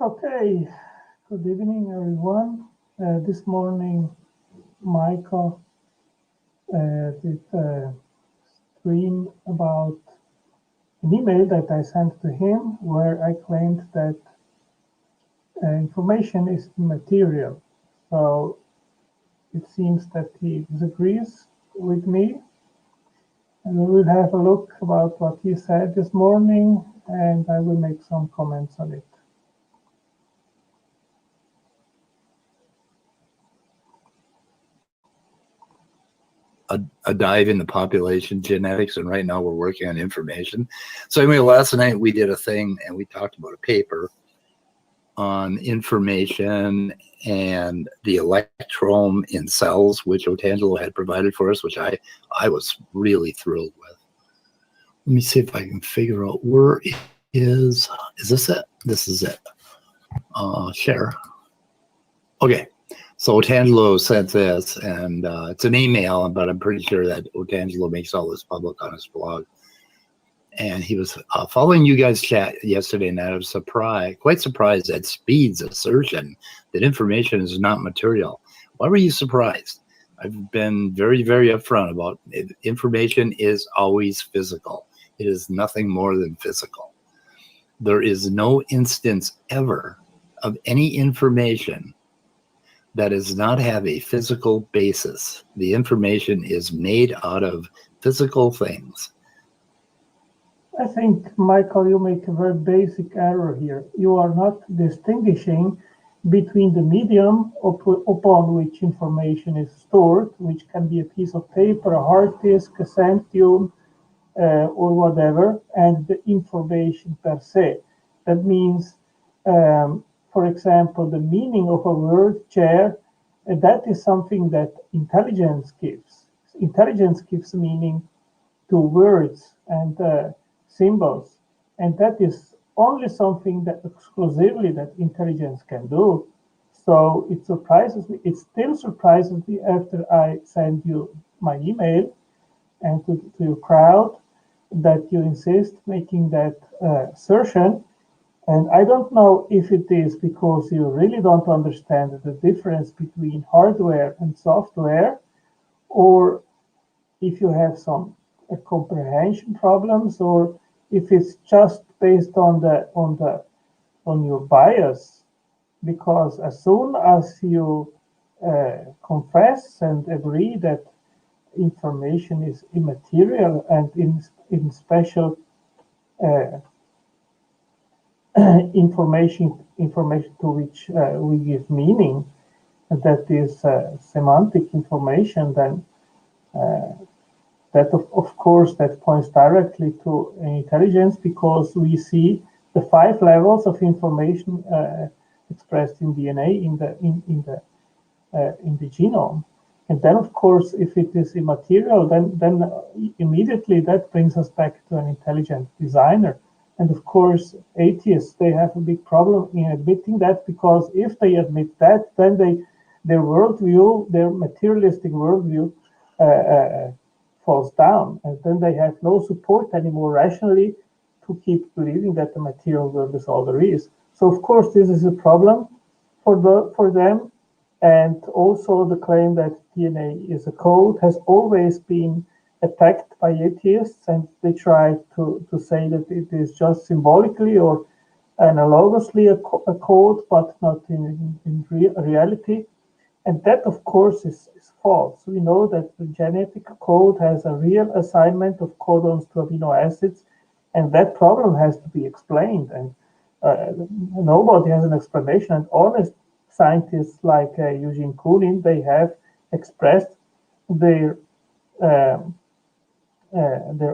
Okay, good evening, everyone. This morning, Michael did a stream about an email that I sent to him where I claimed that information is immaterial. So it seems that he disagrees with me. And we will have a look about what he said this morning, and I will make some comments on it. A dive into population genetics, and right now we're working on information. So anyway, last night we did a thing and we talked about a paper on information and the electrome in cells, which Otangelo had provided for us, which I was really thrilled with. Let me see if I can figure out where is this it? This is it. Share. Okay. So Otangelo sent this, and it's an email, but I'm pretty sure that Otangelo makes all this public on his blog. And he was following you guys' chat yesterday, and I was quite surprised at Speed's assertion that information is not material. Why were you surprised? I've been very, very upfront about it. Information is always physical. It is nothing more than physical. There is no instance ever of any information that does not have a physical basis. The information is made out of physical things. I think, Michael, you make a very basic error here. You are not distinguishing between the medium upon which information is stored, which can be a piece of paper, a hard disk, a sand dune, or whatever, and the information per se. That means for example, the meaning of a word chair, that is something that intelligence gives. Intelligence gives meaning to words and symbols, and that is only something that exclusively that intelligence can do. So it surprises me. It still surprises me after I send you my email and to your crowd that you insist making that assertion. And I don't know if it is because you really don't understand the difference between hardware and software, or if you have some comprehension problems, or if it's just based on your bias. Because as soon as you confess and agree that information is immaterial and in special information to which we give meaning, and that is semantic information, then that of course that points directly to intelligence, because we see the 5 levels of information expressed in DNA in the genome. And then of course, if it is immaterial, then immediately that brings us back to an intelligent designer. And of course, atheists, they have a big problem in admitting that, because if they admit that, then their worldview, their materialistic worldview falls down. And then they have no support anymore rationally to keep believing that the material world is all there is. So of course, this is a problem for them. And also the claim that DNA is a code has always been attacked by atheists, and they try to say that it is just symbolically or analogously a code, but not in reality. And that, of course, is false. We know that the genetic code has a real assignment of codons to amino acids, and that problem has to be explained. And nobody has an explanation. And honest scientists like Eugene Koonin, they have expressed their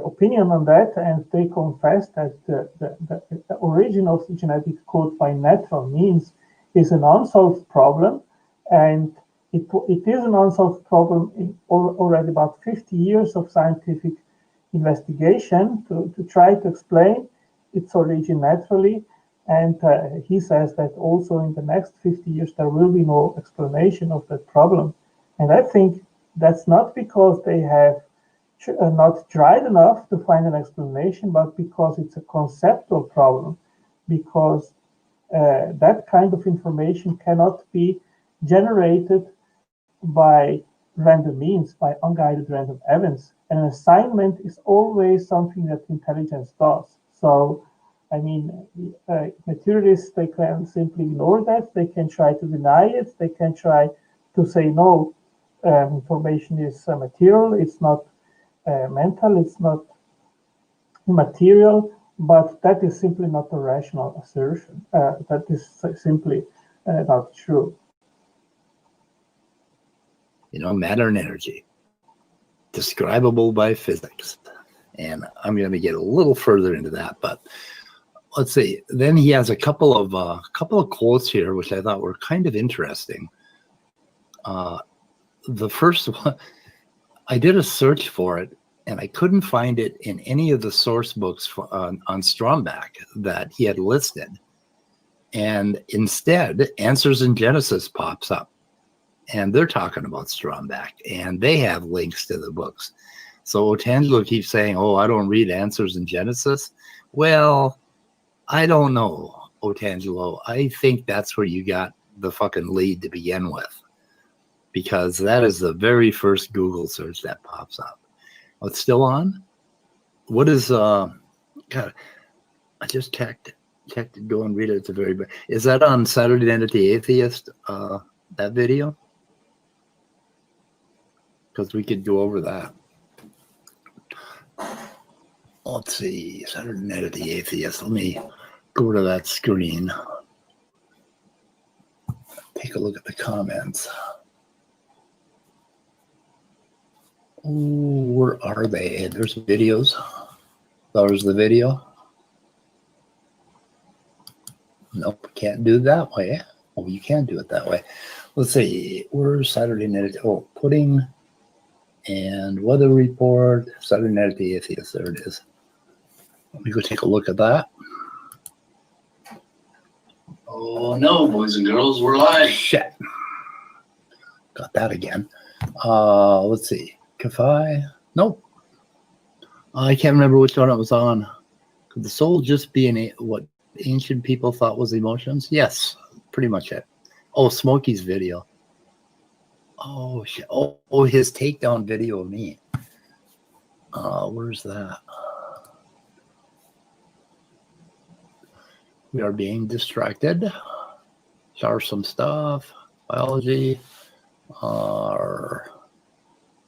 opinion on that, and they confess that the origin of the genetic code by natural means is an unsolved problem, and it is an unsolved problem in already about 50 years of scientific investigation to try to explain its origin naturally. And he says that also in the next 50 years there will be no explanation of that problem. And I think that's not because they have not tried enough to find an explanation, but because it's a conceptual problem. Because that kind of information cannot be generated by random means, by unguided random events. An assignment is always something that intelligence does. So, I mean, materialists, they can simply ignore that. They can try to deny it. They can try to say, no, information is material. It's not mental. It's not immaterial. But that is simply not a rational assertion. That is simply not true. You know, matter and energy, describable by physics. And I'm going to get a little further into that, but let's see. Then he has a couple of quotes here, which I thought were kind of interesting. The first one, I did a search for it, and I couldn't find it in any of the source books on Stromback that he had listed. And instead, Answers in Genesis pops up. And they're talking about Stromback, and they have links to the books. So Otangelo keeps saying, oh, I don't read Answers in Genesis. Well, I don't know, Otangelo. I think that's where you got the fucking lead to begin with, because that is the very first Google search that pops up. Oh, it's still on? What is, God, I just checked it, go and read it at the very back. Is that on Saturday Night at the Atheist, that video? Because we could go over that. Let's see, Saturday Night at the Atheist. Let me go to that screen. Take a look at the comments. Ooh, where are they? There's videos. There's the video. Nope, can't do it that way. Oh, you can do it that way. Let's see, where's Saturday Night? Oh, pudding and weather report. Saturday Night at the Atheist. There it is. Let me go take a look at that. Oh no, boys and girls, we're live. Shit. Got that again. Let's see. Kafai? Nope. I can't remember which one it was on. Could the soul just be what ancient people thought was emotions? Yes, pretty much it. Oh, Smokey's video. Oh shit. Oh, his takedown video of me. Where's that? We are being distracted. Shower some stuff. Biology.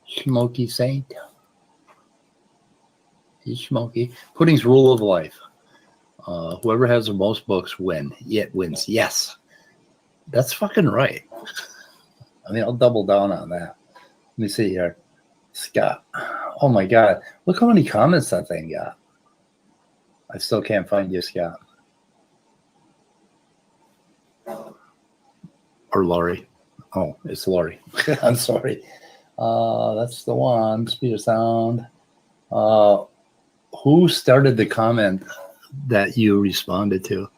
Smokey Saint. He's Smokey. Pudding's rule of life. Whoever has the most books wins. Yes. That's fucking right. I mean, I'll double down on that. Let me see here. Scott. Oh my God. Look how many comments that thing got. I still can't find you, Scott. Or Laurie. Oh, it's Laurie. I'm sorry. That's the one. Speed of sound. Who started the comment that you responded to?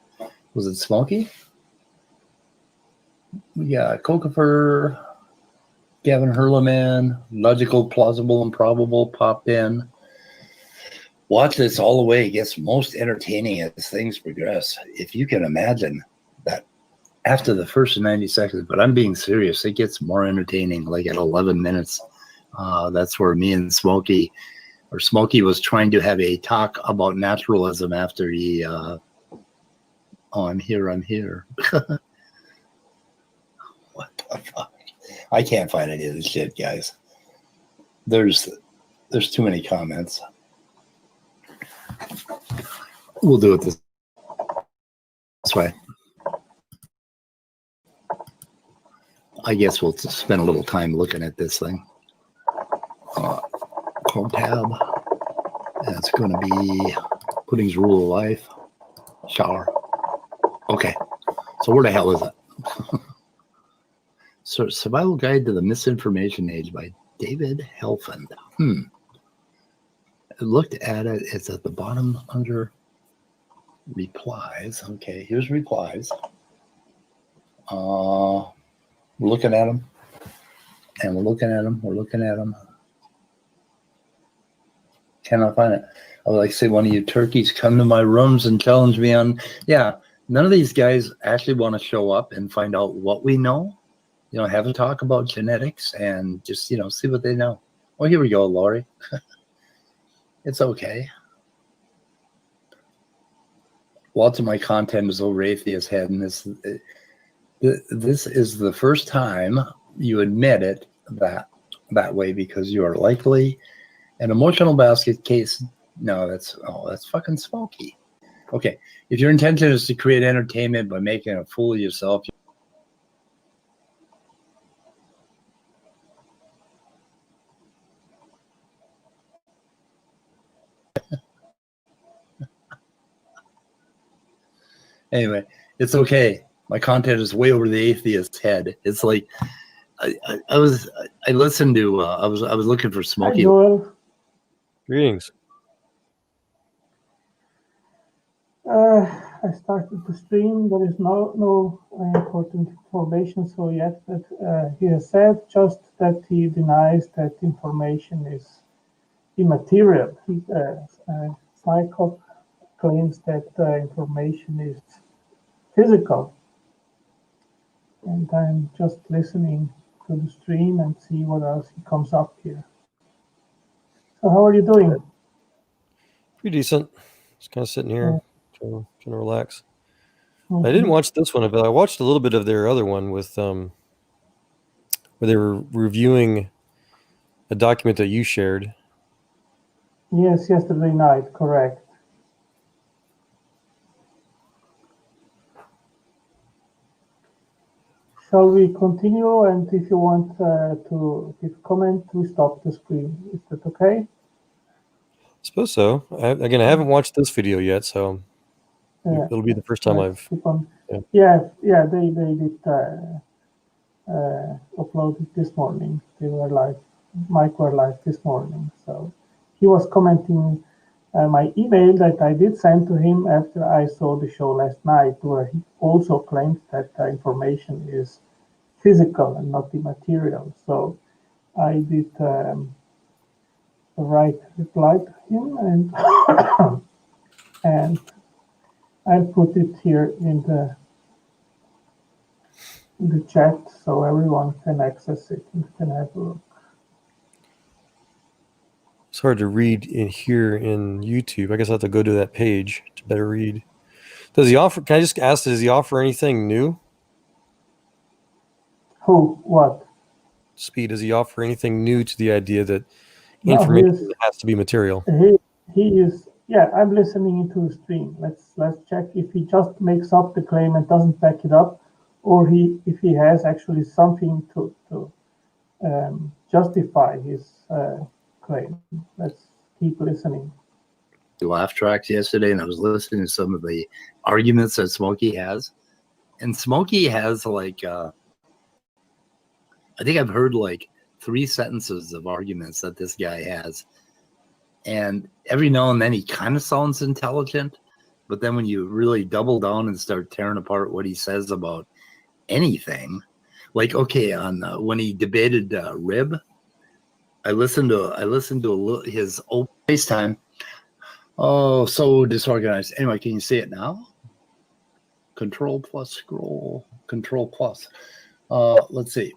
Was it Smokey? We got Kokafer, Gavin Herleman, Logical, Plausible, Improbable popped in. Watch this all the way. It gets most entertaining as things progress. If you can imagine that after the first 90 seconds, but I'm being serious, it gets more entertaining, like at 11 minutes. That's where me and Smokey was trying to have a talk about naturalism after he, I'm here. What the fuck? I can't find any of this shit, guys. There's too many comments. We'll do it this way. I guess we'll spend a little time looking at this thing. Chrome tab. And it's going to be Pudding's Rule of Life. Shower. Okay. So where the hell is it? So Survival Guide to the Misinformation Age by David Helfand. I looked at it. It's at the bottom under replies. Okay, here's replies. We're looking at them. And we're looking at them. We're looking at them. Cannot find it. I would like to say one of you turkeys come to my rooms and challenge me on. Yeah, none of these guys actually want to show up and find out what we know. Have a talk about genetics and just, see what they know. Oh, here we go, Lori. It's okay. Lots of my content is over atheist head, and this is the first time you admit it that way, because you are likely an emotional basket case. No, that's fucking smoky. Okay, if your intention is to create entertainment by making a fool of yourself, anyway, it's okay. My content is way over the atheist's head. It's like I listened to I was looking for Hi, Smokey. Joel. Greetings. I started the stream. There is no important information so yet, but he has said just that he denies that information is immaterial. Psycho claims that information is physical, and I'm just listening to the stream and see what else he comes up here. So how are you doing? Pretty decent. Just kind of sitting here, trying to relax. Mhm. I didn't watch this one, but I watched a little bit of their other one with where they were reviewing a document that you shared. Yes, yesterday night, correct. Shall we continue? And if you want to give a comment, we stop the screen. Is that okay? I suppose so. I haven't watched this video yet, so Yeah. it'll be the first time Let's I've. keep on. Yeah. Yeah. They did upload it this morning. They were live. Mike were live this morning. So he was commenting my email that I did send to him after I saw the show last night, where he also claimed that information is physical and not immaterial. So I did write reply to him, and and I'll put it here in the chat so everyone can access it and can have a look. It's hard to read in here in YouTube. I guess I have to go to that page to better read. Does he offer? Can I just ask? Does he offer anything new? Who? What? Speed. Does he offer anything new to the idea that No, information has to be material? He is. Yeah, I'm listening into the stream. Let's check if he just makes up the claim and doesn't back it up, or if he has actually something to justify his claim. Let's keep listening. Laugh tracks yesterday, and I was listening to some of the arguments that Smokey has, and Smokey has like I think I've heard like 3 sentences of arguments that this guy has, and every now and then he kind of sounds intelligent, but then when you really double down and start tearing apart what he says about anything, like okay, on when he debated Rib, I listened to his FaceTime. Oh, so disorganized. Anyway, can you see it now? Control plus scroll. Control plus. Let's see.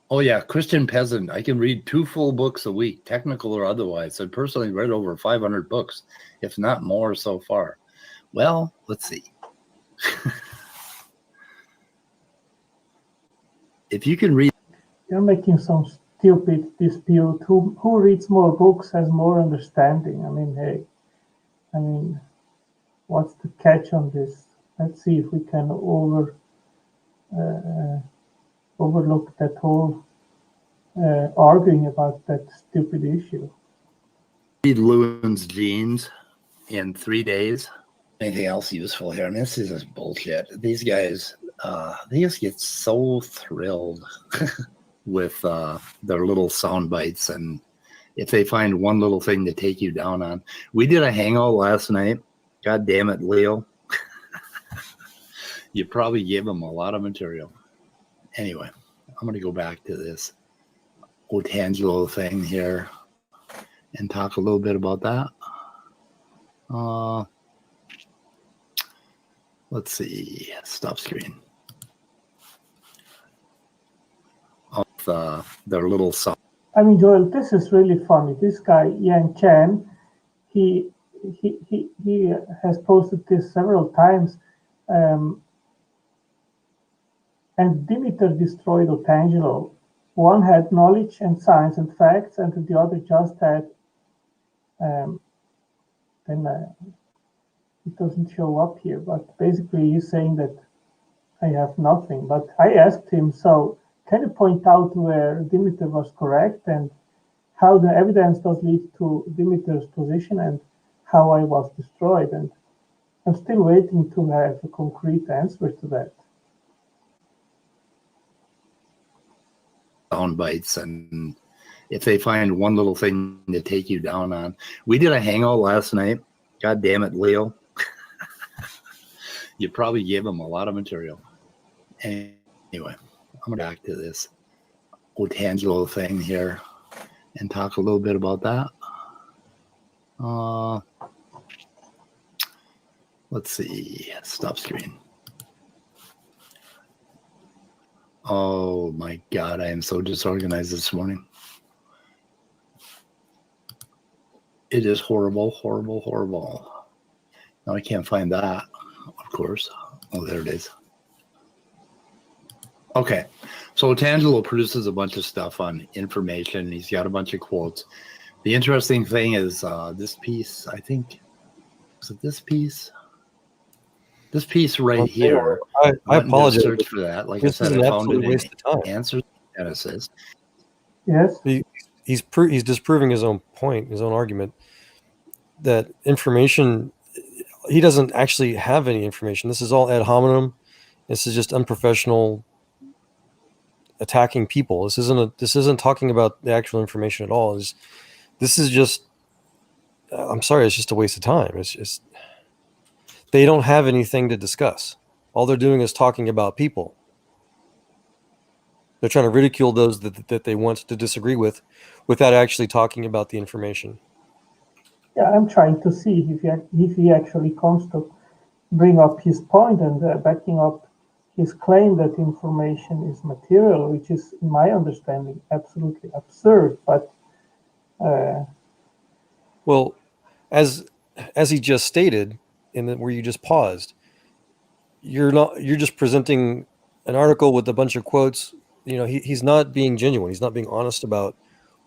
Oh yeah, Christian Peasant. I can read 2 full books a week, technical or otherwise. I've personally read over 500 books, if not more so far. Well, let's see. If you can read. You're making some stupid dispute. Who reads more books has more understanding. I mean, hey, what's the catch on this? Let's see if we can overlook that whole arguing about that stupid issue. Read Lewin's Genes in 3 days. Anything else useful here? I mean, this is just bullshit. These guys, they just get so thrilled with their little sound bites, and if they find one little thing to take you down on. We did a hangout last night. God damn it, Leo. You probably gave them a lot of material. Anyway, I'm going to go back to this Otangelo thing here and talk a little bit about that. Let's see. Stop screen. Of their little song. I mean, Joel, this is really funny. This guy, Yan Chan, he has posted this several times. And Dimitar destroyed Otangelo. One had knowledge and science and facts, and the other just had. It doesn't show up here, but basically he's saying that I have nothing. But I asked him, so can you point out where Dimitar was correct and how the evidence does lead to Dimitar's position and how I was destroyed? And I'm still waiting to have a concrete answer to that. Sound bites, and if they find one little thing to take you down on. We did a hangout last night. God damn it, Leo. You probably gave them a lot of material. Anyway, I'm back to this Otangelo thing here and talk a little bit about that. Let's see. Stop screen. Oh my God, I am so disorganized this morning. It is horrible, horrible, horrible. Now I can't find that, of course. Oh, there it is. Okay, so Otangelo produces a bunch of stuff on information. He's got a bunch of quotes. The interesting thing is this piece, I think, is it this piece? This piece right here. I apologize. Search for that. Like I This is said, an I found absolute it waste in of time. Answers to Genesis. Yes. He's disproving his own point, his own argument that information. He doesn't actually have any information. This is all ad hominem. This is just unprofessional attacking people. This isn't talking about the actual information at all. This is just. I'm sorry, it's just a waste of time. It's just they don't have anything to discuss. All they're doing is talking about people. They're trying to ridicule those that they want to disagree with without actually talking about the information. Yeah, I'm trying to see if he actually comes to bring up his point and backing up his claim that information is material, which is, in my understanding, absolutely absurd. But well, as he just stated, where you just paused, you're just presenting an article with a bunch of quotes. You know, he's not being genuine. He's not being honest about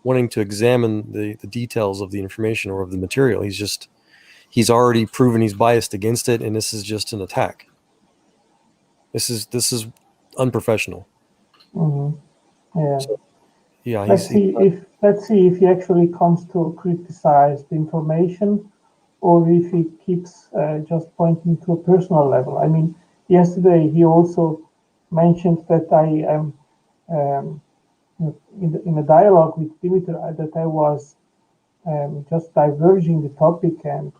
wanting to examine the details of the information or of the material. He's already proven he's biased against it, and this is just an attack. This is unprofessional. Mm-hmm. Yeah. So, yeah. Let's see if he actually comes to criticize the information, or if he keeps just pointing to a personal level. I mean, yesterday he also mentioned that I am in a dialogue with Dimitar that I was just diverging the topic and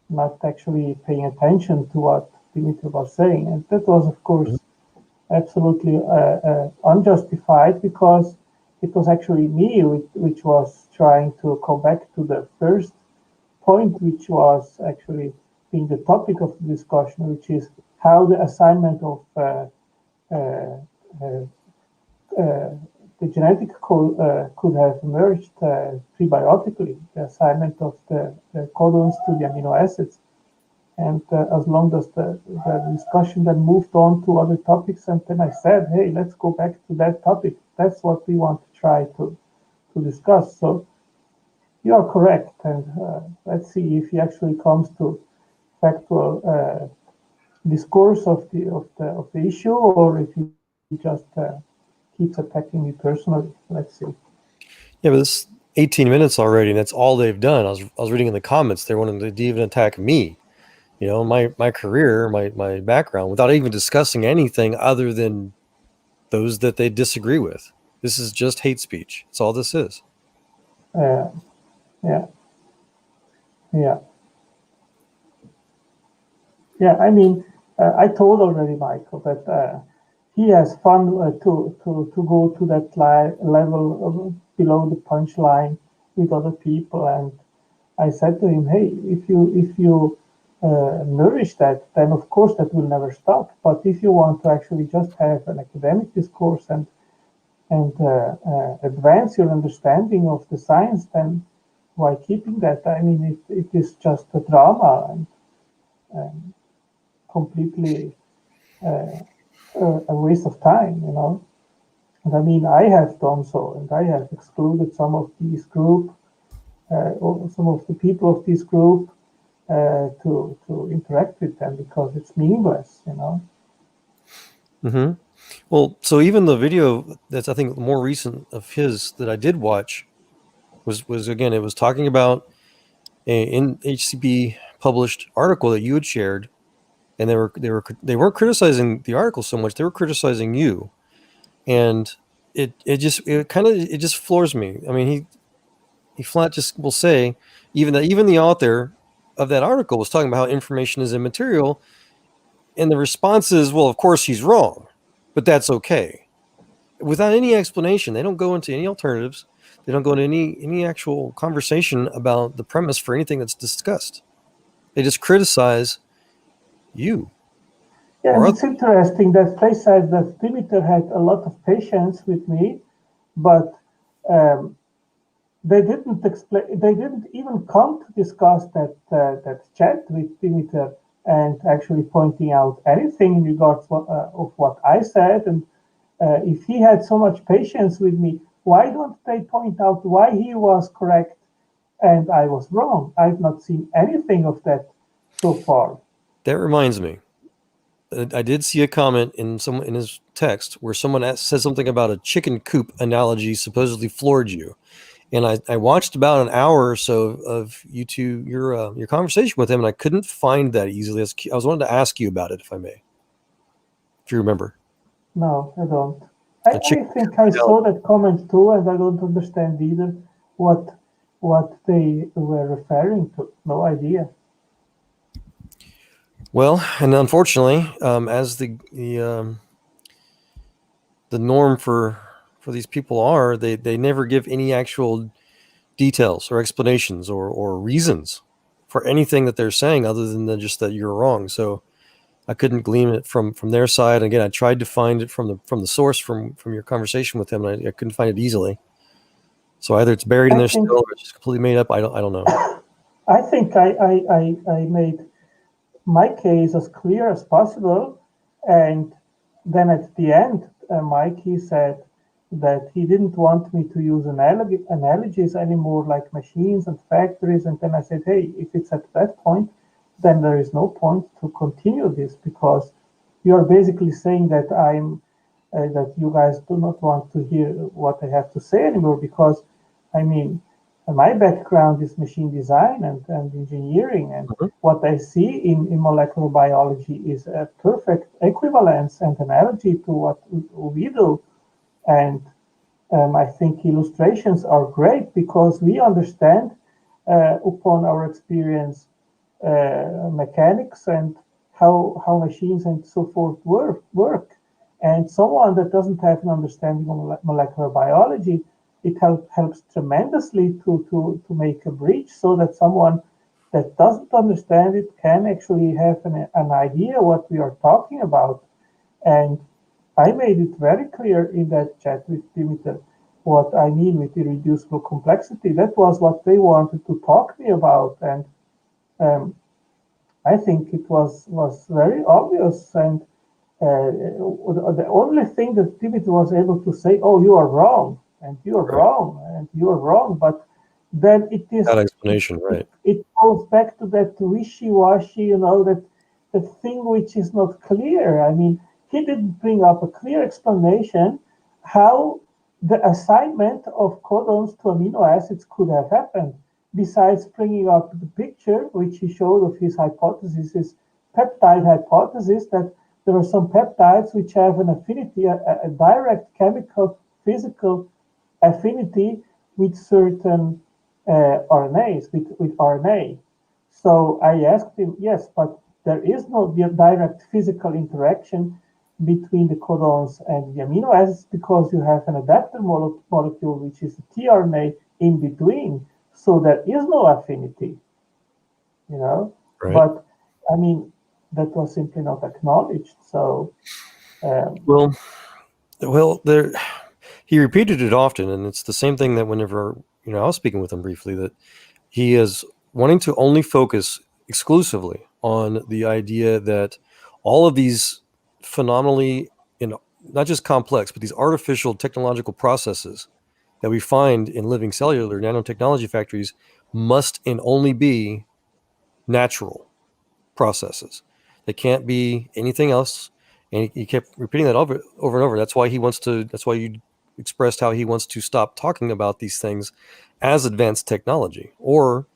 not actually paying attention to what Dimitar was saying. And that was, of course, absolutely unjustified, because it was actually me which was trying to come back to the first point, which was actually being the topic of the discussion, which is how the assignment of the genetic code could have emerged prebiotically, the assignment of the codons to the amino acids. And as long as the discussion then moved on to other topics, and then I said, hey, let's go back to that topic. That's what we want to try to discuss. So you are correct, and let's see if he actually comes to factual discourse of the issue, or if he just keeps attacking me personally. Let's see. Yeah, but this 18 minutes already, and that's all they've done. I was reading in the comments, they wanted to even attack me. You know, my career, my background, without even discussing anything other than those that they disagree with. This is just hate speech. That's all this is. Yeah. I mean, I told already Michael that he has fun to go to that level below the punchline with other people, and I said to him, hey, if you nourish that, then of course that will never stop. But if you want to actually just have an academic discourse and advance your understanding of the science, then why keeping that? I mean, it is just a drama and completely a waste of time, you know. And I mean, I have done so, and I have excluded some of these group, or some of the people of this group to interact with them because it's meaningless, you know. Mm-hmm. Well, so even the video that's, I think, more recent of his that I did watch was again, it was talking about in HCP published article that you had shared, and they weren't criticizing the article so much; they were criticizing you, and it just floors me. I mean, he flat just will say even the author of that article was talking about how information is immaterial, and the response is, well, of course he's wrong, but that's okay, without any explanation. They don't go into any alternatives. They don't go into any actual conversation about the premise for anything that's discussed. They just criticize you. Yeah, and it's interesting that they said that Dimitar had a lot of patience with me, but they didn't explain. They didn't even come to discuss that chat with Dimitar and actually pointing out anything in regards of what I said. And if he had so much patience with me, why don't they point out why he was correct and I was wrong? I've not seen anything of that so far. That reminds me. I did see a comment in his text where someone said something about a chicken coop analogy supposedly floored you, and I watched about an hour or so of your conversation with him, and I couldn't find that easily. I was wanting to ask you about it, if I may, if you remember. No, I don't. I think I saw that comment too, and I don't understand either what they were referring to. No idea. Well, and unfortunately, as the norm for these people are, they never give any actual details or explanations or reasons for anything that they're saying other than just that you're wrong. So I couldn't glean it from their side. Again, I tried to find it from the source from your conversation with him, and I couldn't find it easily. So either it's buried in there still, or it's just completely made up. I don't know. I think I made my case as clear as possible, and then at the end, Mikey said that he didn't want me to use analogies anymore, like machines and factories. And then I said, hey, if it's at that point, then there is no point to continue this, because you're basically saying that that you guys do not want to hear what I have to say anymore, because I mean, my background is machine design and engineering, and what I see in molecular biology is a perfect equivalence and analogy to what we do. And I think illustrations are great because we understand upon our experience mechanics and how machines and so forth work. And someone that doesn't have an understanding of molecular biology, it helps tremendously to make a bridge so that someone that doesn't understand it can actually have an idea what we are talking about. And I made it very clear in that chat with Dimitar what I mean with irreducible complexity. That was what they wanted to talk to me about. And I think it was very obvious. And the only thing that Dimitar was able to say, oh, you are wrong, and you are wrong, and you are wrong. But then it is that explanation, right? It goes back to that wishy-washy, that the thing which is not clear. I mean, he didn't bring up a clear explanation how the assignment of codons to amino acids could have happened, besides bringing up the picture which he showed of his hypothesis, his peptide hypothesis, that there are some peptides which have an affinity, a direct chemical, physical affinity with certain RNAs, with RNA. So I asked him, yes, but there is no direct physical interaction between the codons and the amino acids because you have an adapter molecule, which is the tRNA in between. So there is no affinity, Right. But I mean, that was simply not acknowledged. So, Well, there he repeated it often, and it's the same thing that whenever I was speaking with him briefly, that he is wanting to only focus exclusively on the idea that all of these phenomenally, not just complex, but these artificial technological processes that we find in living cellular nanotechnology factories must and only be natural processes. They can't be anything else. And he kept repeating that over and over. That's why you expressed how he wants to stop talking about these things as advanced technology, or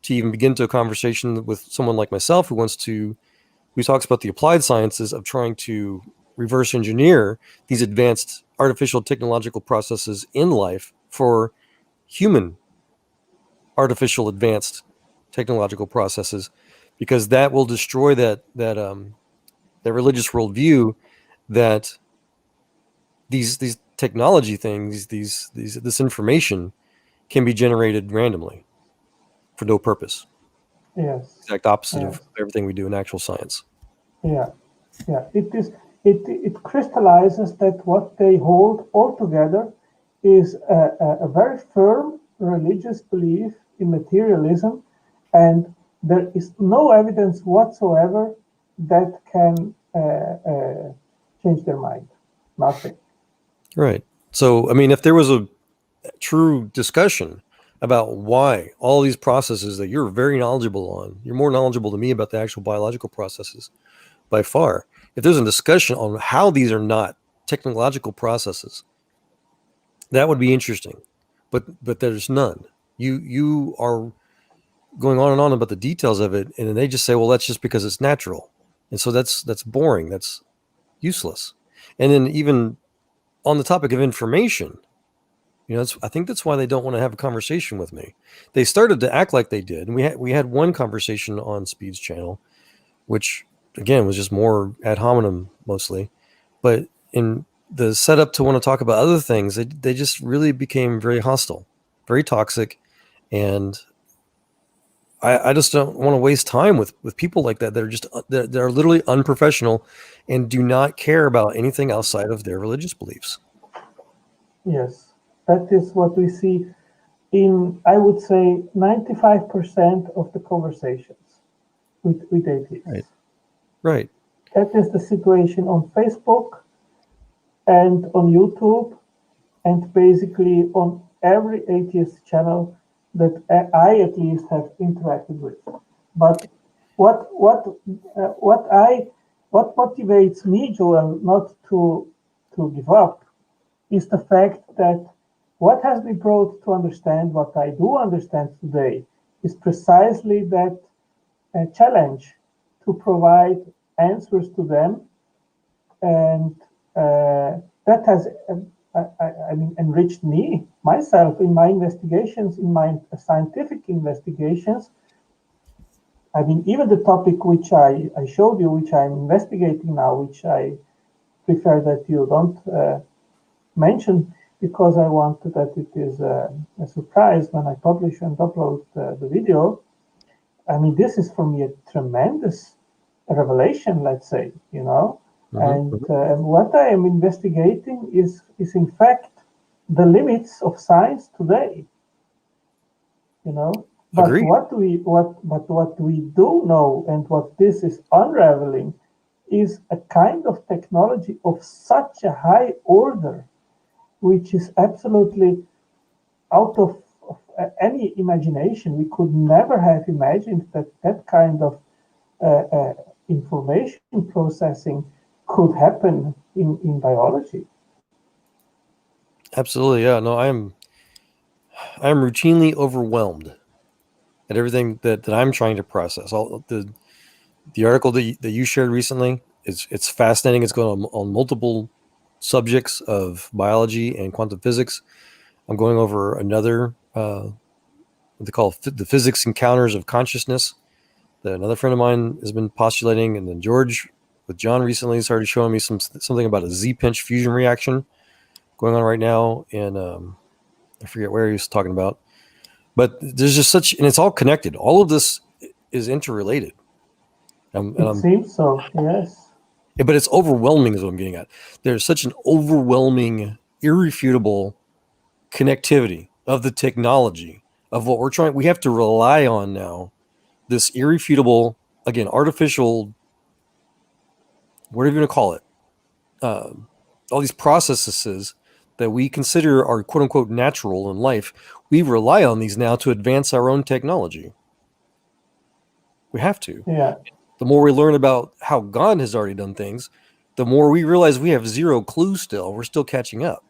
to even begin to a conversation with someone like myself who talks about the applied sciences of trying to reverse engineer these advanced artificial technological processes in life for human artificial advanced technological processes, because that will destroy that religious worldview that these technology things, this information can be generated randomly for no purpose. yes. Exact opposite Yes. of everything we do in actual science. Yeah. It is. It crystallizes that what they hold altogether is a very firm religious belief in materialism, and there is no evidence whatsoever that can change their mind. Nothing. Right. So, I mean, if there was a true discussion about why all these processes that you're very knowledgeable on, you're more knowledgeable than me about the actual biological processes by far. If there's a discussion on how these are not technological processes, that would be interesting. But there's none. You are going on and on about the details of it, and then they just say, well, that's just because it's natural. And so that's boring. That's useless. And then even on the topic of information, I think that's why they don't want to have a conversation with me. They started to act like they did. And we had one conversation on Speed's channel, which again was just more ad hominem mostly. But in the setup to want to talk about other things, they just really became very hostile, very toxic. And I just don't want to waste time with people like that are just that are literally unprofessional and do not care about anything outside of their religious beliefs. Yes, that is what we see in, I would say, 95% of the conversations with atheists. Right. That is the situation on Facebook and on YouTube, and basically on every atheist channel that I at least have interacted with. But what motivates me, Joel, not to give up, is the fact that what has been brought to understand, what I do understand today, is precisely that challenge to provide answers to them, and that has enriched me myself in my investigations, in my scientific investigations. I mean, even the topic which I showed you, which I'm investigating now, which I prefer that you don't mention, because I want that it is a surprise when I publish and upload the video. I mean, this is for me a tremendous revelation, let's say, and what I am investigating is in fact the limits of science today, But Agreed. what we do know, and what this is unraveling, is a kind of technology of such a high order, which is absolutely out of any imagination. We could never have imagined that kind of information processing could happen in biology. Absolutely. Yeah. No, I'm routinely overwhelmed at everything that I'm trying to process. All the article that you shared recently, it's fascinating. It's going on multiple subjects of biology and quantum physics. I'm going over another what they call the physics encounters of consciousness that another friend of mine has been postulating, and then George with John recently started showing me something about a Z-pinch fusion reaction going on right now, and I forget where he was talking about, but there's just and it's all connected. All of this is interrelated. It seems so, yes. But it's overwhelming is what I'm getting at. There's such an overwhelming, irrefutable connectivity of the technology of what we're trying. We have to rely on now this irrefutable, again, artificial, whatever you want to call it, all these processes that we consider are quote unquote natural in life. We rely on these now to advance our own technology. We have to. Yeah. The more we learn about how God has already done things, the more we realize we have zero clue still. We're still catching up.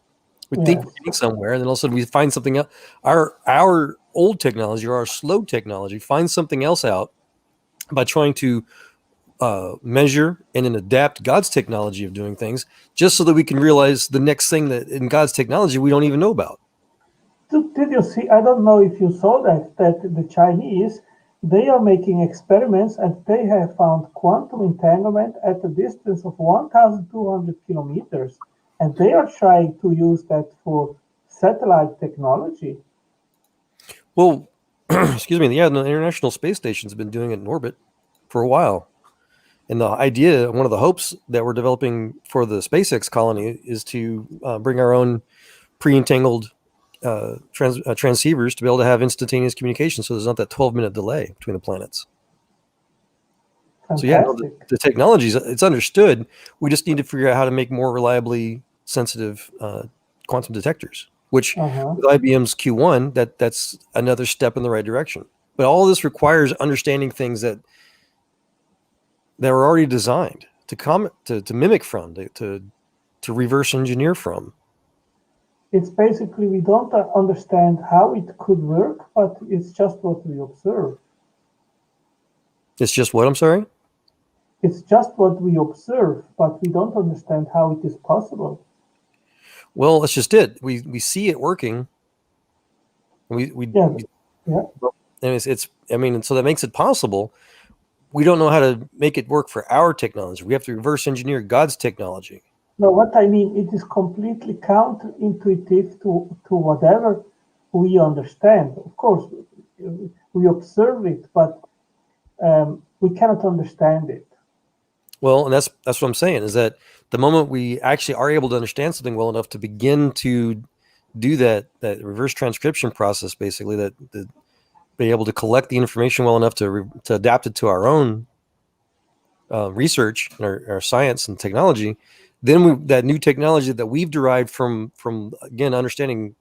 We think we're getting somewhere, and then all of a sudden we find something else. Our old technology or our slow technology finds something else out by trying to measure and then adapt God's technology of doing things, just so that we can realize the next thing that in God's technology we don't even know about. Did you see? I don't know if you saw that the Chinese, they are making experiments and they have found quantum entanglement at a distance of 1,200 kilometers. And they are trying to use that for satellite technology. Well, excuse me. Yeah, the International Space Station's been doing it in orbit for a while. And the idea, one of the hopes that we're developing for the SpaceX colony is to bring our own pre-entangled transceivers to be able to have instantaneous communication, so there's not that 12-minute delay between the planets. Fantastic. So yeah, the technology, it's understood. We just need to figure out how to make more reliably sensitive quantum detectors, which with IBM's Q1, that's another step in the right direction. But all this requires understanding things that are already designed to mimic from, to reverse engineer from. It's basically, we don't understand how it could work, but it's just what we observe. It's just what, I'm sorry? It's just what we observe, but we don't understand how it is possible. Well, that's just it. We see it working. And it's I mean, so that makes it possible. We don't know how to make it work for our technology. We have to reverse engineer God's technology. No, what I mean, it is completely counterintuitive to whatever we understand. Of course, we observe it, but we cannot understand it. Well, and that's what I'm saying, is that the moment we actually are able to understand something well enough to begin to do that reverse transcription process, basically, that be able to collect the information well enough to adapt it to our own research and our science and technology, then that new technology that we've derived from again understanding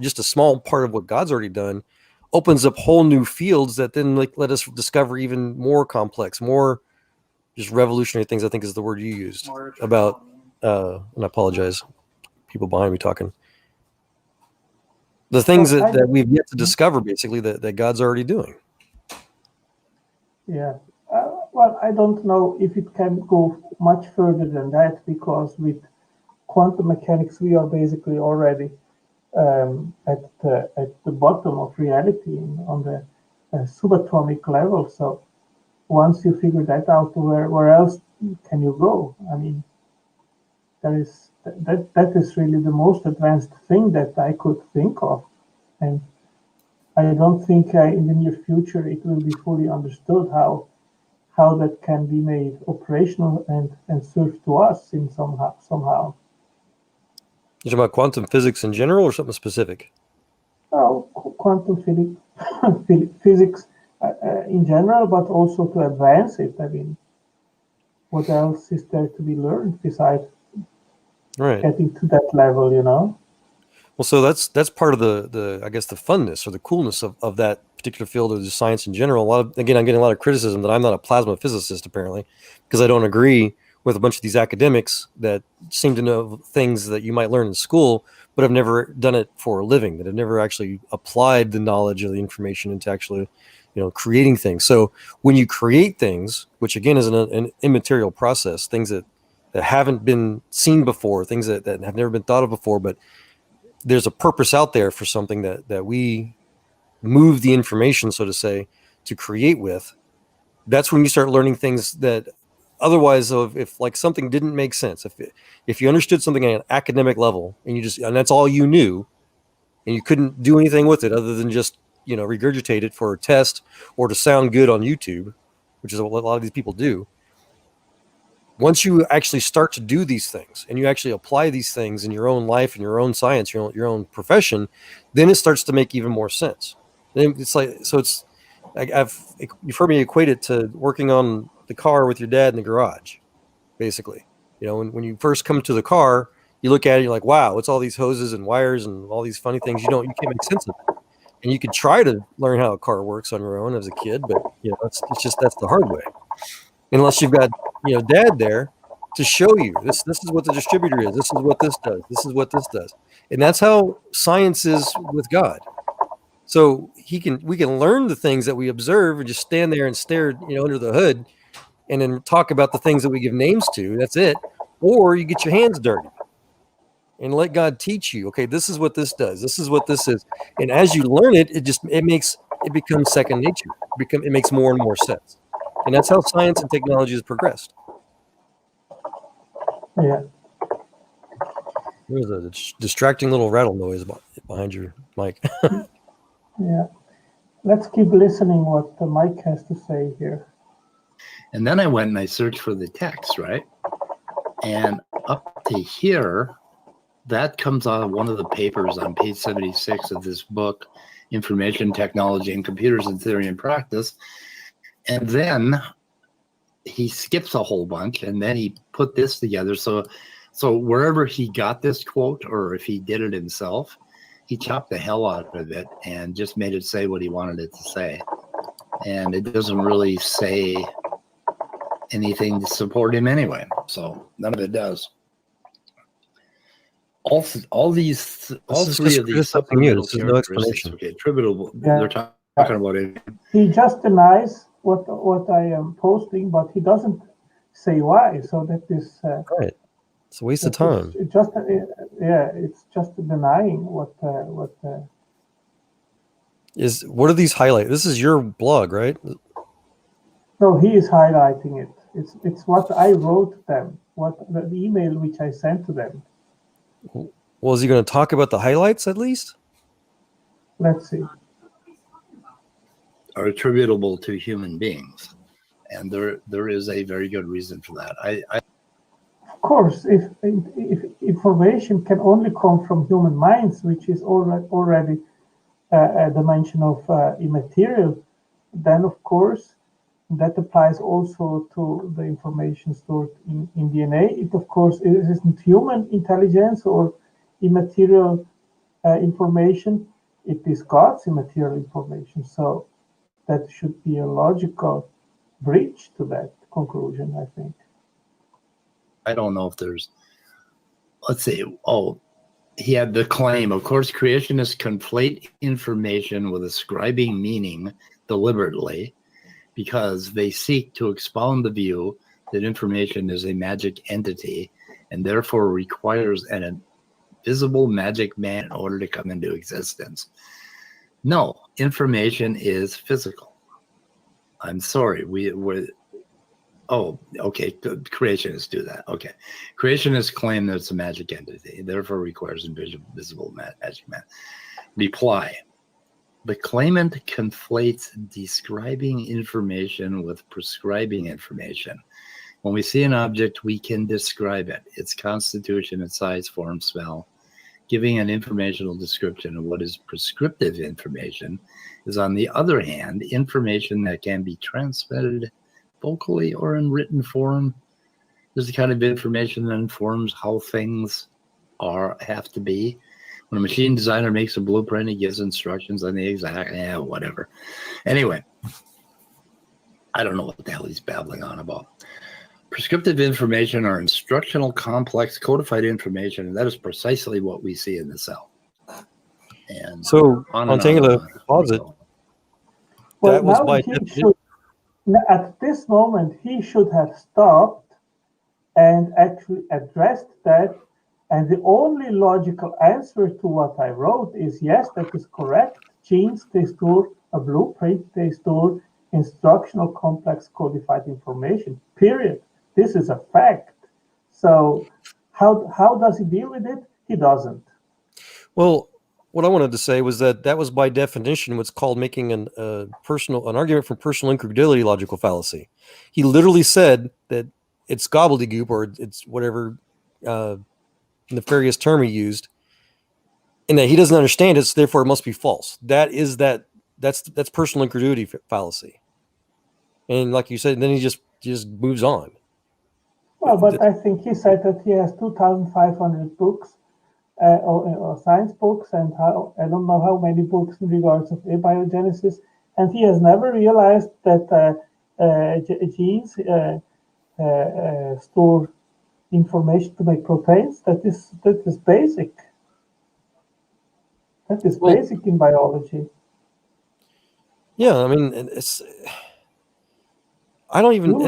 just a small part of what God's already done opens up whole new fields that then let us discover even more complex, more just revolutionary things, I think is the word you used about, and I apologize, people behind me talking. The things that we've yet to discover, basically, that God's already doing. Yeah. Well, I don't know if it can go much further than that, because with quantum mechanics, we are basically already at the bottom of reality on the subatomic level. So once you figure that out, where else can you go? I mean, that is really the most advanced thing that I could think of, and I don't think in the near future it will be fully understood how that can be made operational and serve to us in somehow. You're talking about quantum physics in general or something specific? Oh, quantum physics in general, but also to advance it. I mean, what else is there to be learned besides getting to that level, you know? Well, so that's part of the I guess the funness or the coolness of that particular field of the science in general. I'm getting a lot of criticism that I'm not a plasma physicist, apparently, because I don't agree with a bunch of these academics that seem to know things that you might learn in school, but have never done it for a living, that have never actually applied the knowledge or the information into actually, creating things. So when you create things, which again is an immaterial process, things that haven't been seen before, things that have never been thought of before, but there's a purpose out there for something that we move the information, so to say, to create with. That's when you start learning things that otherwise, if like something didn't make sense, if you understood something at an academic level and that's all you knew, and you couldn't do anything with it other than just regurgitate it for a test or to sound good on YouTube, which is what a lot of these people do. Once you actually start to do these things and you actually apply these things in your own life and your own science, your own profession, then it starts to make even more sense. Then it's like, so it's like you've heard me equate it to working on the car with your dad in the garage, basically. When you first come to the car, you look at it, you're like, wow, it's all these hoses and wires and all these funny things. You can't make sense of it. And you could try to learn how a car works on your own as a kid, but that's the hard way. Unless you've got dad there to show you this is what the distributor is, this is what this does, this is what this does. And that's how science is with God. So we can learn the things that we observe and just stand there and stare under the hood and then talk about the things that we give names to. That's it. Or you get your hands dirty and let God teach you, okay, this is what this does, this is what this is. And as you learn it, it becomes second nature. It makes more and more sense. And that's how science and technology has progressed. Yeah. There's a distracting little rattle noise behind your mic. Yeah. Let's keep listening what Mike has to say here. And then I went and I searched for the text, right? And up to here, that comes out of one of the papers on page 76 of this book, Information Technology and Computers in Theory and Practice. And then he skips a whole bunch, and then he put this together. So wherever he got this quote, or if he did it himself, he chopped the hell out of it and just made it say what he wanted it to say. And it doesn't really say anything to support him anyway. So none of it does. All three of these supplemental characteristics, okay, attributable. Yeah. They're talking about it. He just denies what I am posting, but he doesn't say why. So that is right. It's a waste of time. It's just it's just denying what are these highlights? This is your blog, right? No, he is highlighting it. It's what I wrote them, what the email which I sent to them. Well, is he going to talk about the highlights at least? Let's see. Are attributable to human beings, and there is a very good reason for that. Of course, if information can only come from human minds, which is already a dimension of immaterial, then of course that applies also to the information stored in DNA. It of course it isn't human intelligence or immaterial information. It is God's immaterial information. So that should be a logical bridge to that conclusion, I think. I don't know if there's, let's see, he had the claim, of course, creationists conflate information with ascribing meaning deliberately because they seek to expound the view that information is a magic entity and therefore requires an invisible magic man in order to come into existence. No, information is physical. I'm sorry, creationists do that. Okay. Creationists claim that it's a magic entity, therefore requires invisible magic man. Reply. The claimant conflates describing information with prescribing information. When we see an object, we can describe it, its constitution, its size, form, smell. Giving an informational description of what is prescriptive information is, on the other hand, information that can be transmitted vocally or in written form. This is the kind of information that informs how things have to be. When a machine designer makes a blueprint, he gives instructions on the exact, whatever. Anyway, I don't know what the hell he's babbling on about. Prescriptive information are instructional, complex, codified information, and that is precisely what we see in the cell. And so, Montangelo posit, that was by definition. At this moment, he should have stopped and actually addressed that. And the only logical answer to what I wrote is, yes, that is correct. Genes, they store a blueprint, they store instructional, complex, codified information, period. This is a fact. So how does he deal with it? He doesn't. Well, what I wanted to say was that was by definition what's called making an argument from personal incredulity logical fallacy. He literally said that it's gobbledygook, or it's whatever nefarious term he used, and that he doesn't understand it, so therefore it must be false. That's personal incredulity fallacy. And like you said, then he just moves on. Well, but I think he said that he has 2,500 books, or science books, and I don't know how many books in regards of abiogenesis, and he has never realized that genes store information to make proteins. That is basic. That is basic in biology. Yeah, I mean, I don't even.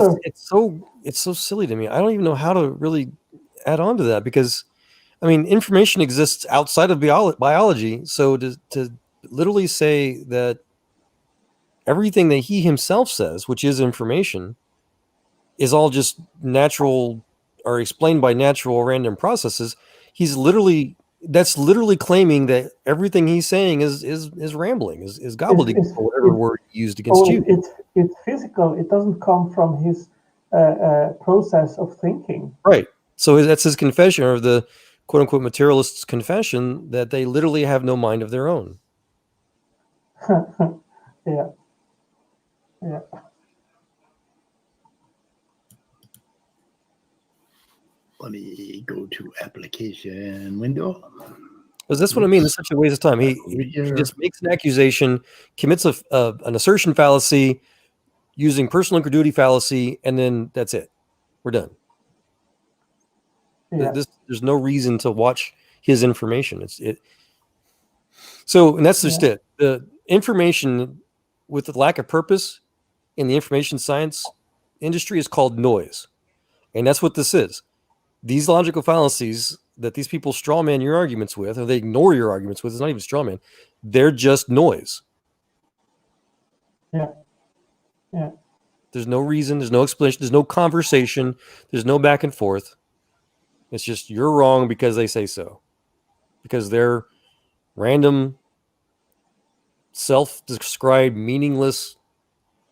It's so silly to me. I don't even know how to really add on to that, because, I mean, information exists outside of biology. So to literally say that everything that he himself says, which is information, is all just natural or explained by natural random processes, that's literally claiming that everything he's saying is rambling, is gobbledygook, or whatever word used against you. It's physical. It doesn't come from his process of thinking. Right. So that's his confession, or the quote unquote materialist's confession, that they literally have no mind of their own. Yeah. Let me go to application window. Because that's what I mean. It's such a waste of time. He just makes an accusation, commits an assertion fallacy using personal incredulity fallacy, and then that's it. We're done. Yeah. There's no reason to watch his information. So, and that's just it. The information with the lack of purpose in the information science industry is called noise. And that's what this is. These logical fallacies that these people straw man your arguments with, or they ignore your arguments with, it's not even straw man. They're just noise. Yeah. There's no reason. There's no explanation. There's no conversation. There's no back and forth. It's just, you're wrong because they say so. Because their random, self-described, meaningless,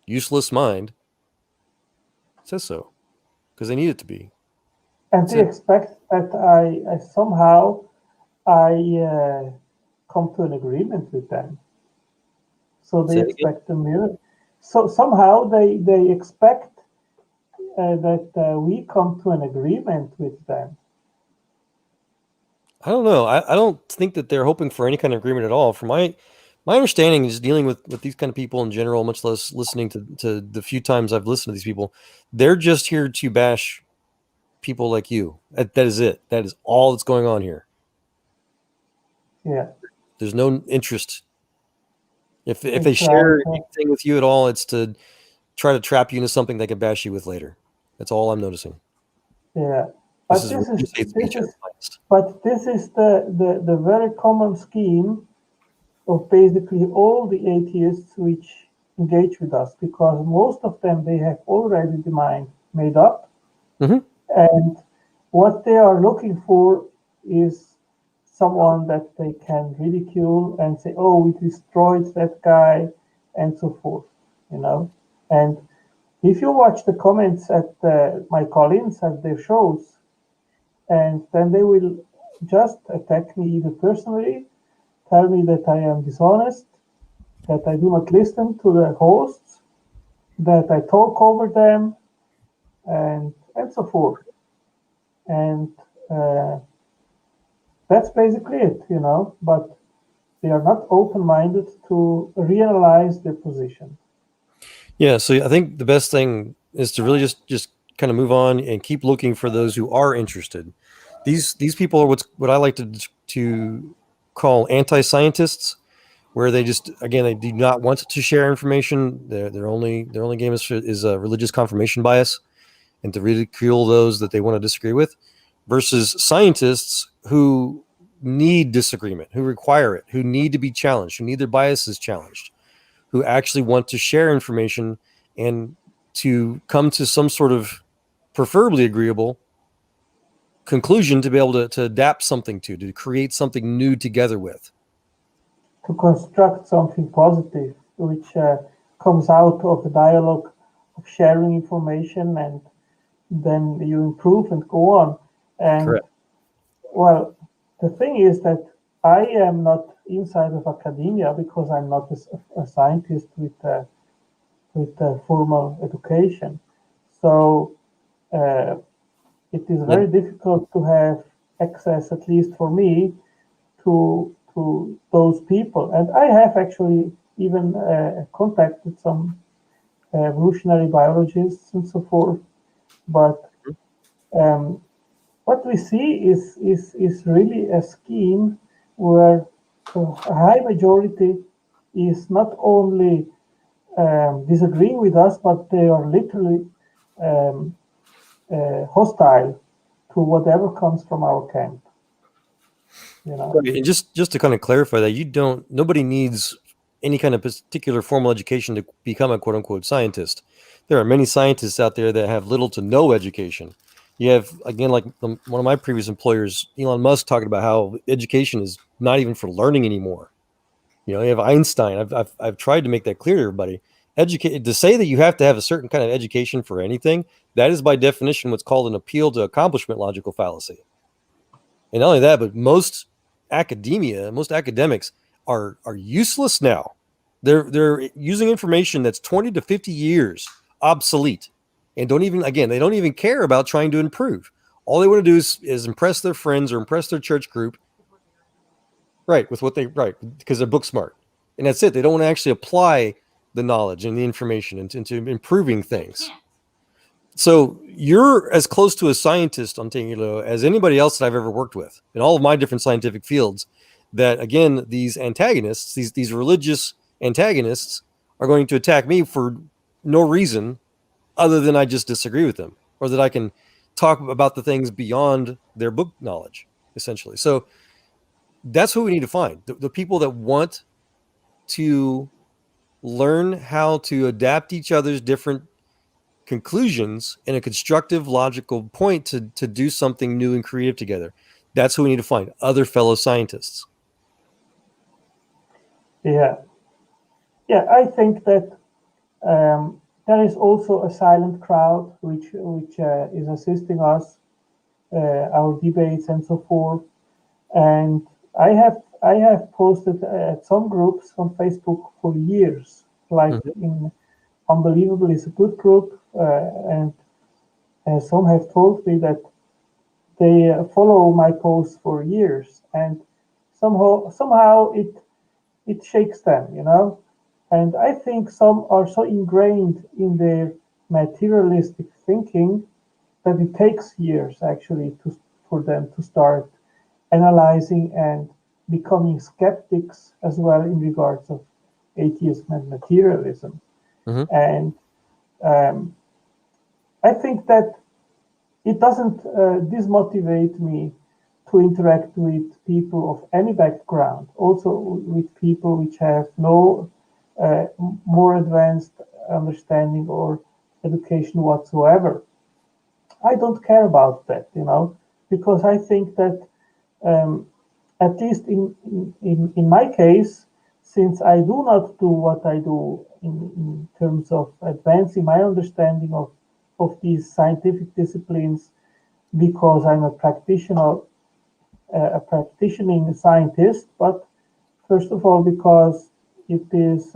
useless mind says so. Because they need it to be. And they expect that I somehow come to an agreement with them. So they expect a mirror. So somehow they expect that we come to an agreement with them. I don't know. I don't think that they're hoping for any kind of agreement at all. From my understanding is dealing with these kind of people in general, much less listening to the few times I've listened to these people, they're just here to bash people like you. That is it. That is all that's going on here. Yeah. There's no interest. If they share anything with you at all, it's to try to trap you into something they can bash you with later. That's all I'm noticing. Yeah. But this is the very common scheme of basically all the atheists which engage with us, because most of them, they have already the mind made up. Mm-hmm. And what they are looking for is someone that they can ridicule and say, oh, we destroyed that guy, and so forth, And if you watch the comments at my call-ins at their shows, and then they will just attack me either personally, tell me that I am dishonest, that I do not listen to the hosts, that I talk over them, and so forth. And that's basically it, but they are not open-minded to realize their position. Yeah, so I think the best thing is to really just kind of move on and keep looking for those who are interested. These people are what I like to call anti-scientists, where they just, again, they do not want to share information. Their only game is a religious confirmation bias, and to ridicule those that they want to disagree with, versus scientists who need disagreement, who require it, who need to be challenged, who need their biases challenged, who actually want to share information and to come to some sort of preferably agreeable conclusion to be able to adapt something to create something new together with. to construct something positive, which comes out of the dialogue of sharing information, and then you improve and go on. And Correct. well, the thing is that I am not inside of academia because I'm not a scientist with formal education. So it is very difficult to have access, at least for me, to those people. And I have actually even contacted some evolutionary biologists and so forth. But what we see is really a scheme where a high majority is not only disagreeing with us, but they are literally hostile to whatever comes from our camp. You know? Right. And just to kind of clarify that, nobody needs any kind of particular formal education to become a quote unquote scientist. There are many scientists out there that have little to no education. You have, again, like one of my previous employers, Elon Musk, talking about how education is not even for learning anymore. You have Einstein. I've tried to make that clear to everybody. To say that you have to have a certain kind of education for anything, that is by definition what's called an appeal to accomplishment logical fallacy. And not only that, but most academics are useless now. They're using information that's 20 to 50 years obsolete, and they don't even care about trying to improve. All they want to do is impress their friends or impress their church group, right? Because they're book smart, and that's it. They don't want to actually apply the knowledge and the information into improving things. So you're as close to a scientist on Tangelo as anybody else that I've ever worked with in all of my different scientific fields. That, again, these antagonists, these religious antagonists, are going to attack me for no reason other than I just disagree with them, or that I can talk about the things beyond their book knowledge, essentially. So that's who we need to find. The people that want to learn how to adapt each other's different conclusions in a constructive, logical point to do something new and creative together. That's who we need to find, other fellow scientists. Yeah, I think that there is also a silent crowd which is assisting us, our debates and so forth. And I have posted at some groups on Facebook for years, like in Unbelievable is a good group, and some have told me that they follow my posts for years, and somehow it shakes them, And I think some are so ingrained in their materialistic thinking that it takes years actually for them to start analyzing and becoming skeptics as well in regards of atheism and materialism. And I think that it doesn't dismotivate me to interact with people of any background, also with people which have no more advanced understanding or education whatsoever. I don't care about that, because I think that at least in my case, since I do not do what I do in terms of advancing my understanding of these scientific disciplines, because I'm a practicing scientist, but first of all, because it is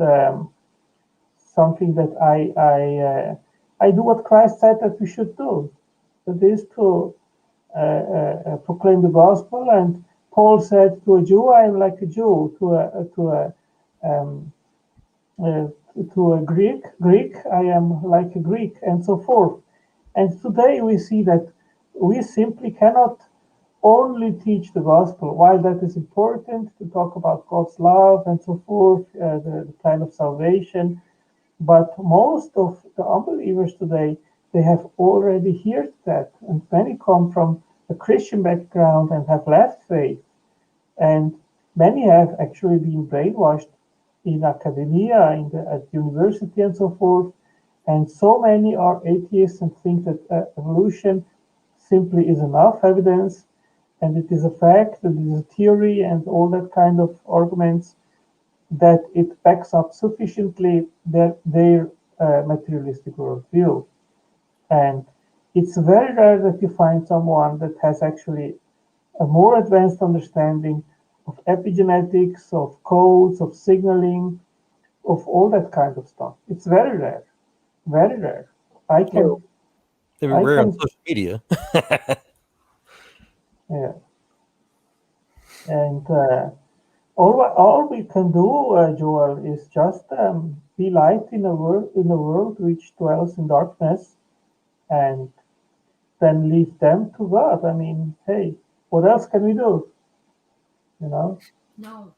something that I do what Christ said that we should do. That is to proclaim the gospel. And Paul said to a Jew, I am like a Jew. To a Greek, I am like a Greek, and so forth. And today we see that we simply cannot only teach the gospel. While that is important to talk about God's love and so forth, the plan of salvation, but most of the unbelievers today, they have already heard that, and many come from a Christian background and have left faith, and many have actually been brainwashed in academia, at university and so forth, and so many are atheists and think that evolution simply is enough evidence, and it is a fact, that it is a theory, and all that kind of arguments. that it backs up sufficiently their materialistic worldview. And it's very rare that you find someone that has actually a more advanced understanding of epigenetics, of codes, of signaling, of all that kind of stuff. It's very rare, very rare. I can, They're I rare on can, social media. yeah. And all we can do, Joel, is just be light in a world which dwells in darkness, and then leave them to God. I mean, hey, what else can we do? You know? No.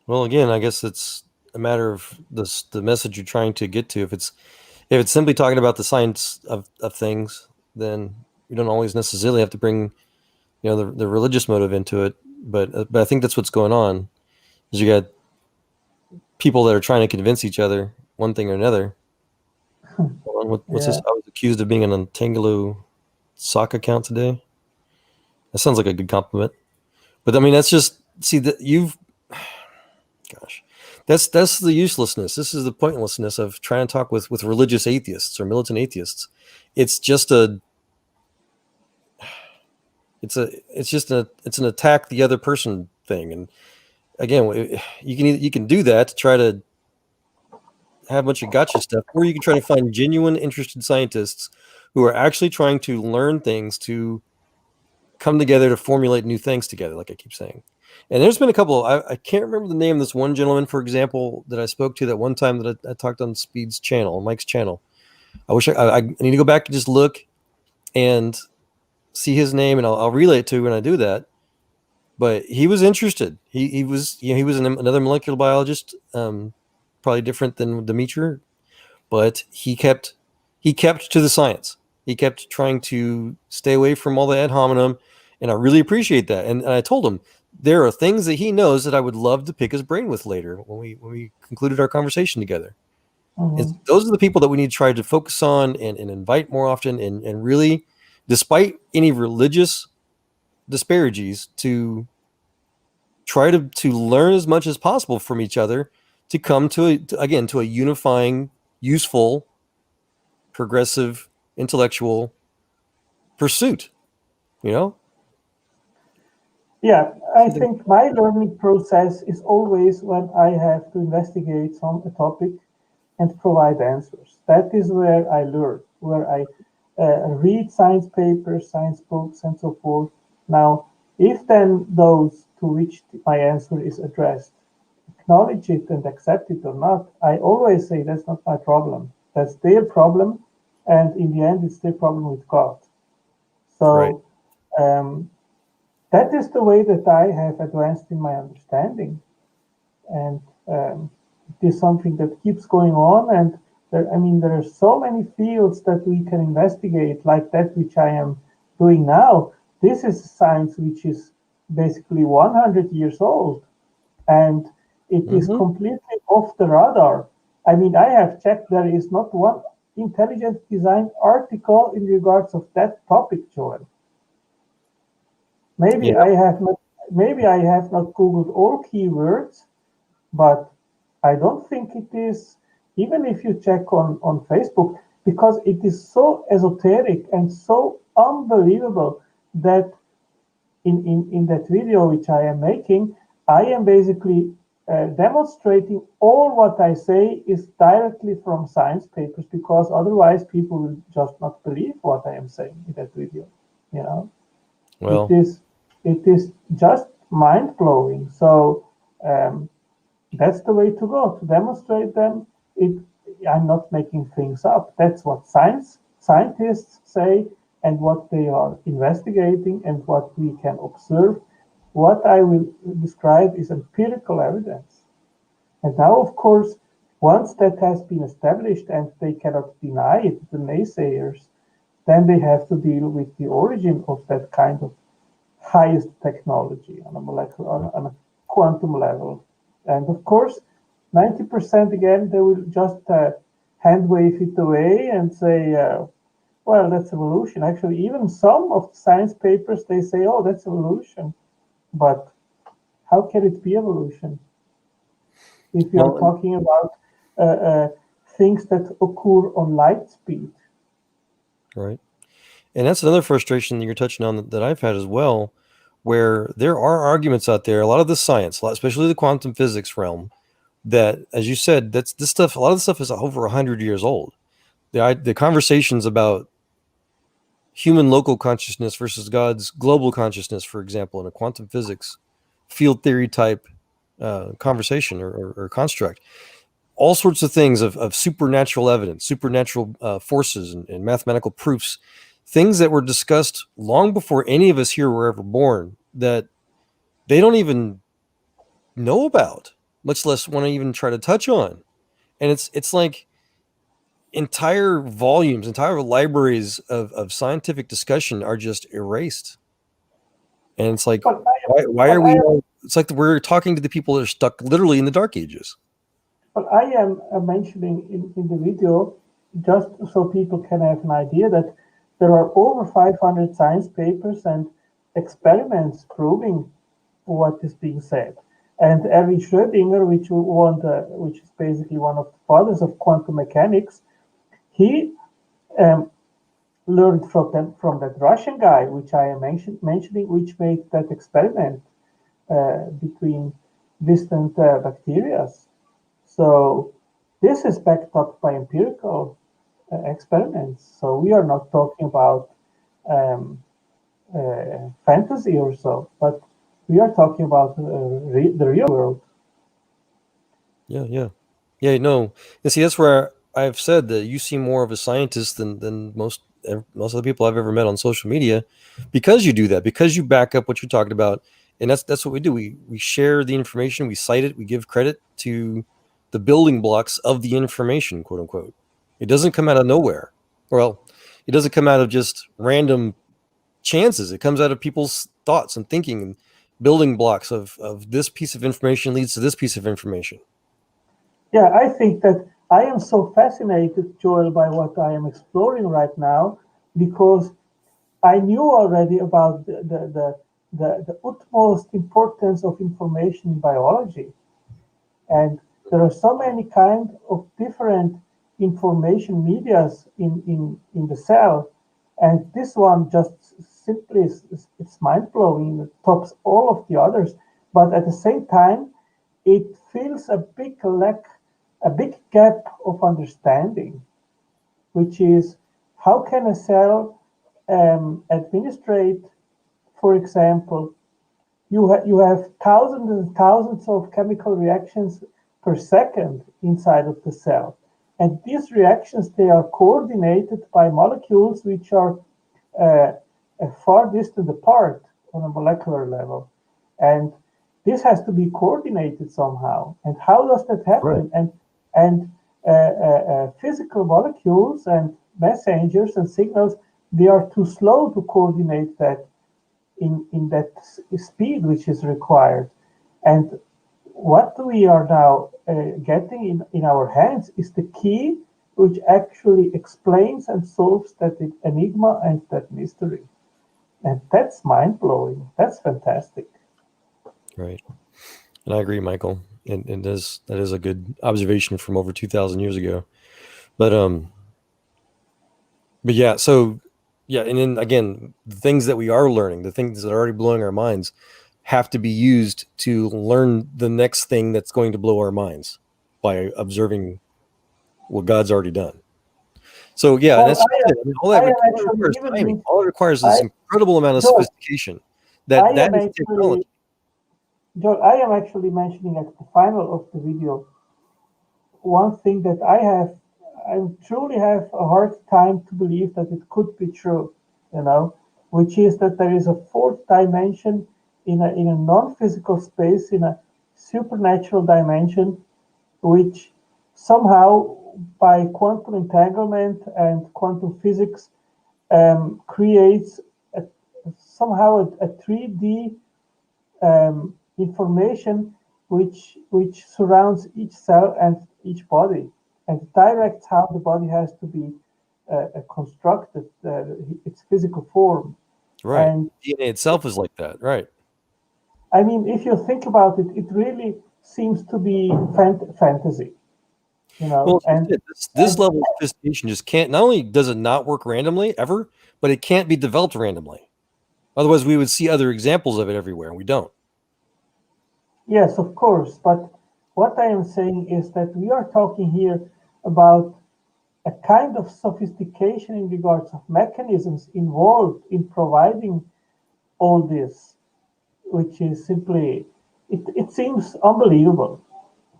Well, again, I guess it's a matter of the message you're trying to get to. If it's simply talking about the science of things, then you don't always necessarily have to bring the religious motive into it. But I think that's what's going on. Is you got people that are trying to convince each other one thing or another. What's this? Yeah. I was accused of being an Tangaloo sock account today. That sounds like a good compliment. But I mean, that's just that gosh, that's the uselessness. This is the pointlessness of trying to talk with religious atheists or militant atheists. It's just it's an attack the other person thing. And again, you can do that to try to have a bunch of gotcha stuff, or you can try to find genuine interested scientists who are actually trying to learn things, to come together to formulate new things together, like I keep saying. And there's been a couple, I can't remember the name of this one gentleman, for example, that I spoke to that one time that I talked on Speed's channel, Mike's channel. I wish I need to go back and just look and see his name, and I'll relay it to you when I do that. But he was interested. He was another molecular biologist, probably different than Dimitri, but he kept to the science. He kept trying to stay away from all the ad hominem, and I really appreciate that. And I told him there are things that he knows that I would love to pick his brain with later when we concluded our conversation together. And those are the people that we need to try to focus on and invite more often, and really, despite any religious disparages, to try to learn as much as possible from each other, to come to a unifying, useful, progressive, intellectual pursuit. Yeah, I think my learning process is always when I have to investigate a topic and provide answers. That is where I learn, where I read science papers, science books, and so forth. Now, if then those to which my answer is addressed acknowledge it and accept it or not, I always say that's not my problem. That's their problem, and in the end, it's their problem with God. So that is the way that I have advanced in my understanding, and it is something that keeps going on. And there are so many fields that we can investigate, like that which I am doing now. This is science which is basically 100 years old, and it is completely off the radar. I mean, I have checked, there is not one intelligent design article in regards of that topic, Joel. Maybe I have not Googled all keywords, but I don't think it is, even if you check on Facebook, because it is so esoteric and so unbelievable that in that video which I am making, I am basically demonstrating all what I say is directly from science papers, because otherwise people will just not believe what I am saying in that video. Well, it is just mind blowing. So that's the way to go, to demonstrate them. I'm not making things up. That's what scientists say, and what they are investigating, and what we can observe. What I will describe is empirical evidence. And now, of course, once that has been established and they cannot deny it, the naysayers, then they have to deal with the origin of that kind of highest technology on a molecular, on a quantum level. And of course, 90% again, they will just hand wave it away and say, well, that's evolution. Actually, even some of the science papers, they say, oh, that's evolution. But how can it be evolution? If you're Well, talking about things that occur on light speed. right. And that's another frustration that you're touching on that I've had as well, where there are arguments out there, a lot of the science, especially the quantum physics realm, that, as you said, that's this stuff. A lot of the stuff is over 100 years old. The conversations about human local consciousness versus God's global consciousness, for example, in a quantum physics field theory type conversation or construct, all sorts of things of supernatural evidence, supernatural forces and mathematical proofs, things that were discussed long before any of us here were ever born, that they don't even know about, much less want to even try to touch on. And it's like entire volumes, entire libraries of scientific discussion are just erased. And it's like, But why but are I we am all, it's like we're talking to the people that are stuck literally in the dark ages. but I am mentioning in the video, just so people can have an idea, that there are over 500 science papers and experiments proving what is being said. And Erwin Schrödinger, which is basically one of the fathers of quantum mechanics, he um, learned from that Russian guy, which I am mentioning, which made that experiment between distant bacteria. So this is backed up by empirical experiments. So we are not talking about um, fantasy or so, but we are talking about the real world. Yeah. No, and see, that's where I've said that you seem more of a scientist than most of the people I've ever met on social media, because you do that, because you back up what you're talking about, and that's what we do. We share the information, we cite it, we give credit to the building blocks of the information, quote unquote. It doesn't come out of nowhere. Well, it doesn't come out of just random chances. It comes out of people's thoughts and thinking and building blocks of this piece of information leads to this piece of information. Yeah, I think that I am so fascinated, Joel, by what I am exploring right now because I knew already about the utmost importance of information in biology. And there are so many kind of different information medias in the cell. And this one just simply it's mind blowing. It tops all of the others. But at the same time, it fills a big lack, a big gap of understanding, which is how can a cell administrate, for example, you have thousands and thousands of chemical reactions per second inside of the cell. And these reactions, they are coordinated by molecules which are uh, far distant apart on a molecular level. And this has to be coordinated somehow. And how does that Right. happen? And physical molecules and messengers and signals, they are too slow to coordinate that in that speed which is required. And what we are now getting in our hands is the key which actually explains and solves that enigma and that mystery. And that's mind blowing. That's fantastic. Right. And I agree, Michael. And that is a good observation from over 2,000 years ago. But yeah, so yeah, and then again, the things that we are learning, the things that are already blowing our minds, have to be used to learn the next thing that's going to blow our minds by observing what God's already done. So yeah, and Well, that's just it. I mean, I am all it actually requires timing. even All it requires is I this incredible amount of Joe, sophistication. I That am is technology. actually Joe, I am actually mentioning at the final of the video one thing that I truly have a hard time to believe that it could be true, you know, which is that there is a fourth dimension in a non-physical space, in a supernatural dimension, which somehow by quantum entanglement and quantum physics creates a, somehow a 3D information which surrounds each cell and each body and directs how the body has to be constructed, its physical form. Right. And DNA itself is like that. Right. I mean, if you think about it, it really seems to be fantasy, you know. Well, And this level of sophistication just can't. Not only does it not work randomly ever, but it can't be developed randomly. Otherwise, we would see other examples of it everywhere, and we don't. yes, of course. But what I am saying is that we are talking here about a kind of sophistication in regards of mechanisms involved in providing all this, which is simply, it seems unbelievable.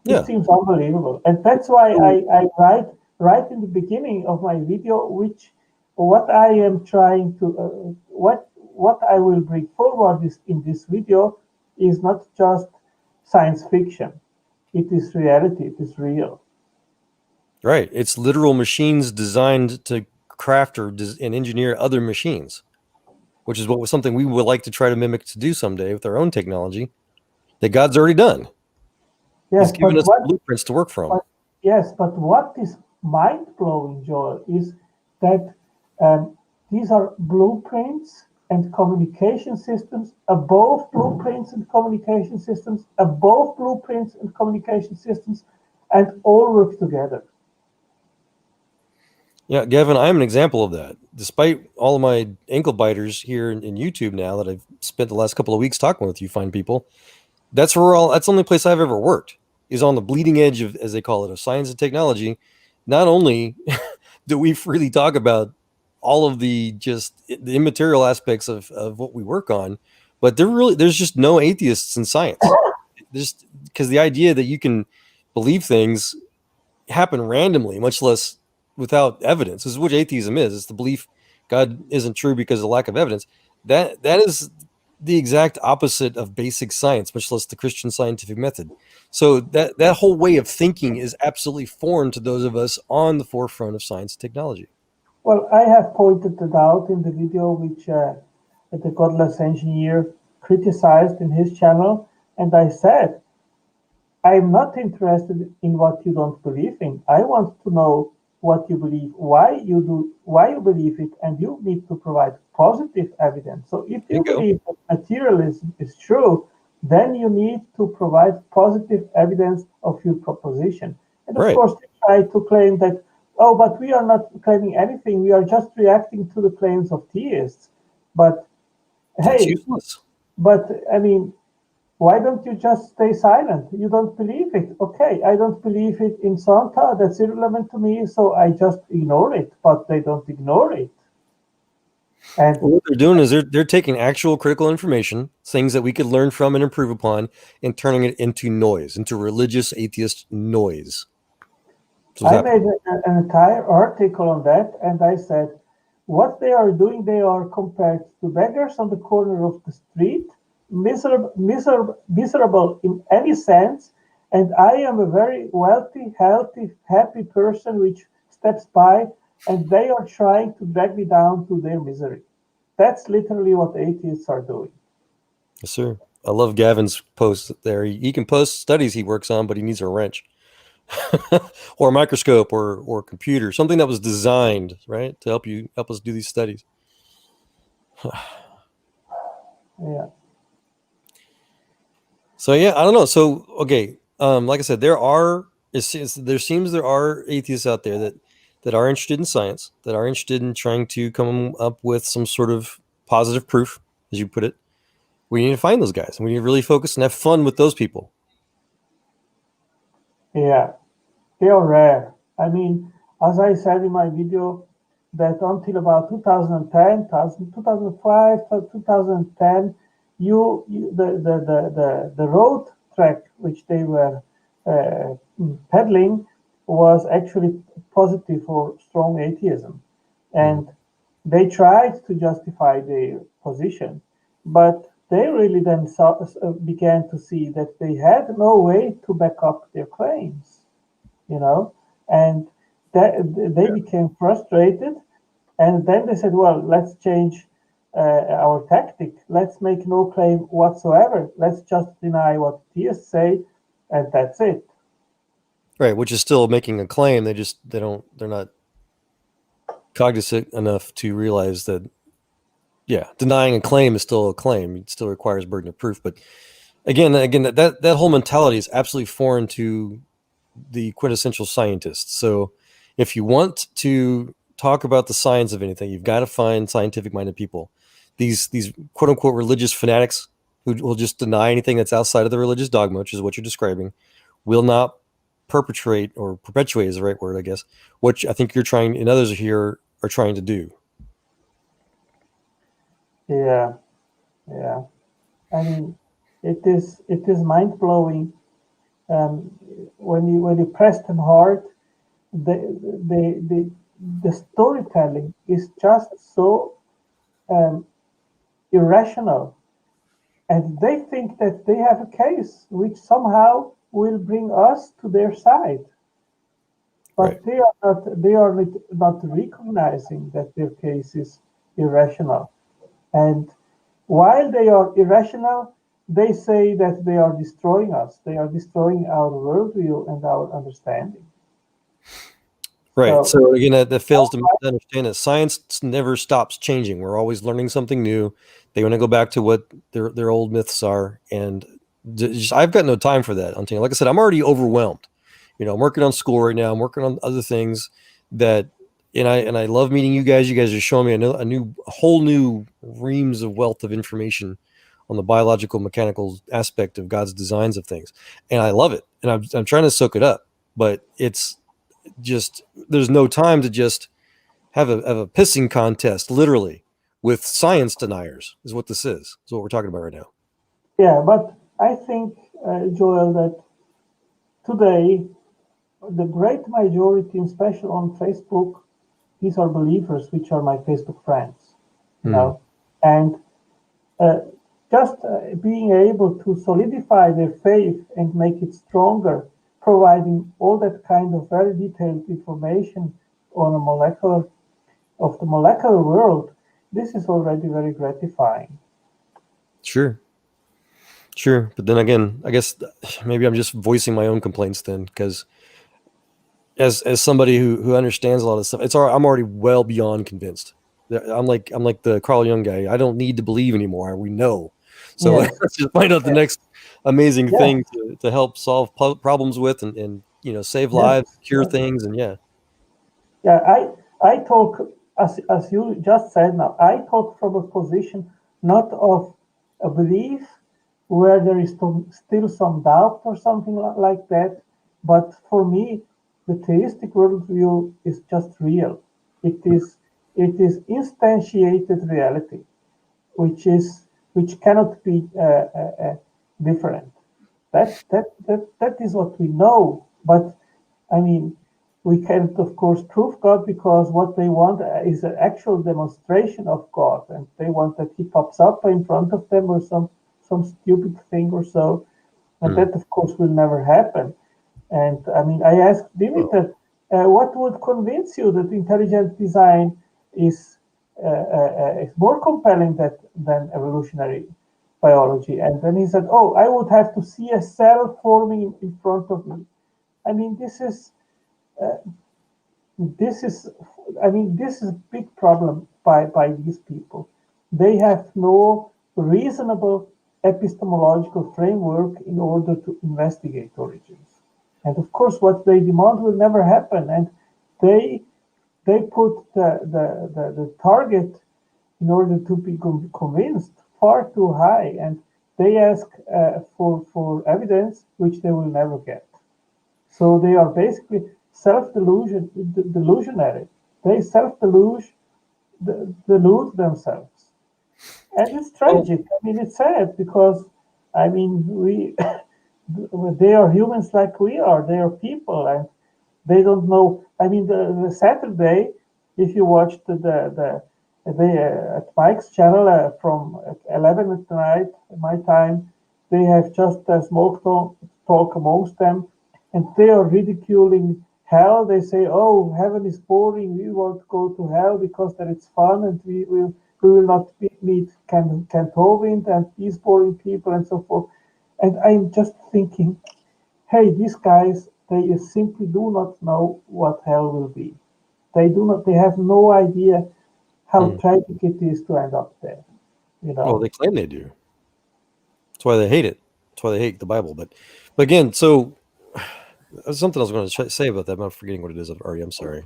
It Yeah. seems unbelievable. And that's why I write right in the beginning of my video, which what I am trying to, what I will bring forward is in this video is not just science fiction. It is reality. It is real. Right. It's literal machines designed to craft or and engineer other machines, which is what something we would like to try to mimic to do someday with our own technology that God's already done. Yes, He's given but us what blueprints to work from. But yes, but what is mind-blowing, Joel, is that these are blueprints and communication systems above blueprints and communication systems, above blueprints and communication systems, and all work together. Yeah, Gavin, I'm an example of that. Despite all of my ankle biters here in YouTube now that I've spent the last couple of weeks talking with you fine people, that's the only place I've ever worked is on the bleeding edge of, as they call it, of science and technology. Not only do we freely talk about all of the immaterial aspects of what we work on, but there's just no atheists in science. Just because the idea that you can believe things happen randomly, much less without evidence, this is what atheism is. It's the belief God isn't true because of lack of evidence. That is the exact opposite of basic science, much less the Christian scientific method. So that whole way of thinking is absolutely foreign to those of us on the forefront of science and technology. Well, I have pointed it out in the video which the Godless Engineer criticized in his channel, and I said, I'm not interested in what you don't believe in. I want to know what you believe, why you believe it, and you need to provide positive evidence. So if you believe that materialism is true, then you need to provide positive evidence of your proposition. And of course, they try to claim that, oh, but we are not claiming anything. We are just reacting to the claims of theists. But that's hey, useless. But I mean, why don't you just stay silent? You don't believe it. Okay, I don't believe it in Santa. That's irrelevant to me, so I just ignore it. But they don't ignore it. And what they're doing is they're taking actual critical information, things that we could learn from and improve upon, and turning it into noise, into religious atheist noise. I made an entire article on that, and I said, what they are doing, they are compared to beggars on the corner of the street, miserable in any sense, and I am a very wealthy, healthy, happy person which steps by, and they are trying to drag me down to their misery. That's literally what atheists are doing. Yes, sir. I love Gavin's post there. He can post studies he works on, but he needs a wrench or a microscope or a computer, something that was designed, right, to help us do these studies. Yeah. So yeah, I don't know. So okay, like I said, there are atheists out there that are interested in science, that are interested in trying to come up with some sort of positive proof, as you put it. We need to find those guys, and we need to really focus and have fun with those people. Yeah, they are rare. I mean, as I said in my video, that until about 2010, 2005, 2010, the road track which they were peddling was actually positive for strong atheism, and they tried to justify their position, but they really then began to see that they had no way to back up their claims, and they became frustrated, and then they said, well, let's change our tactic. Let's make no claim whatsoever. Let's just deny what theists say, and that's it. Right, which is still making a claim. They're not cognizant enough to realize that, yeah, denying a claim is still a claim. It still requires burden of proof. But again, that whole mentality is absolutely foreign to the quintessential scientist. So if you want to talk about the science of anything, you've got to find scientific minded people. These quote unquote religious fanatics who will just deny anything that's outside of the religious dogma, which is what you're describing, will not perpetuate is the right word, I guess, what I think you're trying and others here are trying to do. Yeah, yeah. I mean, it is mind blowing when you press them hard. The the storytelling is just so um, irrational, and they think that they have a case which somehow will bring us to their side. But Right. they are not recognizing that their case is irrational. And while they are irrational, they say that they are destroying us. They are destroying our worldview and our understanding. Right. So, So again, that fails to understand that science never stops changing. We're always learning something new. They want to go back to what their old myths are, and I've got no time for that. Like I said, I'm already overwhelmed. I'm working on school right now. I'm working on other things that, and I love meeting you guys. You guys are showing me a whole new reams of wealth of information on the biological, mechanical aspect of God's designs of things, and I love it. And I'm trying to soak it up, but it's just there's no time to just have a pissing contest, literally, with science deniers. Is what this is what we're talking about right now. yeah, but I think, Joel, that today the great majority, especially on Facebook, these are believers, which are my Facebook friends, and uh, just being able to solidify their faith and make it stronger, providing all that kind of very detailed information on a molecular of the molecular world, this is already very gratifying. Sure. But then again, I guess maybe I'm just voicing my own complaints then, because as somebody who understands a lot of stuff, I'm already well beyond convinced. I'm like the Carl Jung guy. I don't need to believe anymore. We know. So Yes, let's just find out the next amazing yes, thing to help solve problems with and save yes, lives, cure yes. things, and yeah. Yeah, I talk as you just said now. I talk from a position not of a belief where there is still some doubt or something like that, but for me, the theistic worldview is just real. It is instantiated reality, which cannot be different. That is what we know. But I mean, we can't, of course, prove God because what they want is an actual demonstration of God, and they want that He pops up in front of them or some stupid thing or so, and Hmm. that, of course, will never happen. And I mean, I asked Dimitar, what would convince you that intelligent design is more compelling than evolutionary biology? And then he said, "Oh, I would have to see a cell forming in front of me." I mean, this is, I mean, this is a big problem by these people. They have no reasonable epistemological framework in order to investigate origins. And of course, what they demand will never happen. And they they put the target in order to be convinced far too high, and they ask for evidence which they will never get. So they are basically delusionary. They delude themselves, and it's Well, tragic. I mean, it's sad because I mean we they are humans like we are. They are people, and they don't know. I mean, the Saturday, if you watched at Mike's channel from 11 at night, my time, they have just a smoke talk amongst them, and they are ridiculing hell. They say, "Oh, heaven is boring. We want to go to hell because that it's fun, and we will not meet Cantovind and these boring people and so forth." And I'm just thinking, hey, these guys, they simply do not know what hell will be. They have no idea how hmm. tragic it is to end up there, you Well, know. they claim they do. That's why they hate it. That's why they hate the Bible. But again, so there's something I was going to say about that. I'm forgetting what it is already. I'm sorry.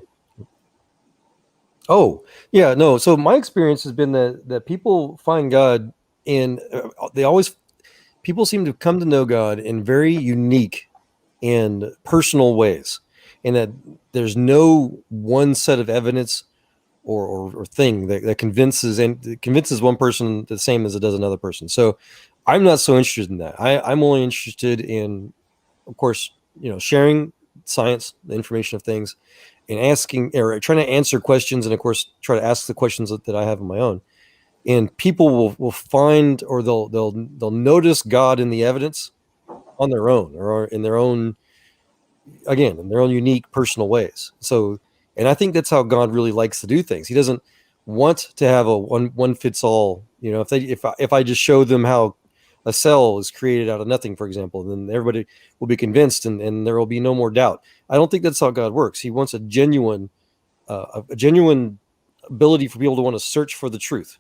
Oh, yeah, no. So my experience has been that people find God in people seem to come to know God in very unique and personal ways, and that there's no one set of evidence or thing that convinces one person the same as it does another person. So I'm not so interested in that. I'm only interested in, of course, sharing science, the information of things, and asking or trying to answer questions, and of course try to ask the questions that I have of my own. And people will find, or they'll notice God in the evidence on their own, or in their own, again, in their own unique personal ways. So, and I think that's how God really likes to do things. He doesn't want to have a one fits all. If I just show them how a cell is created out of nothing, for example, then everybody will be convinced, and there will be no more doubt. I don't think that's how God works. He wants a genuine ability for people to want to search for the truth,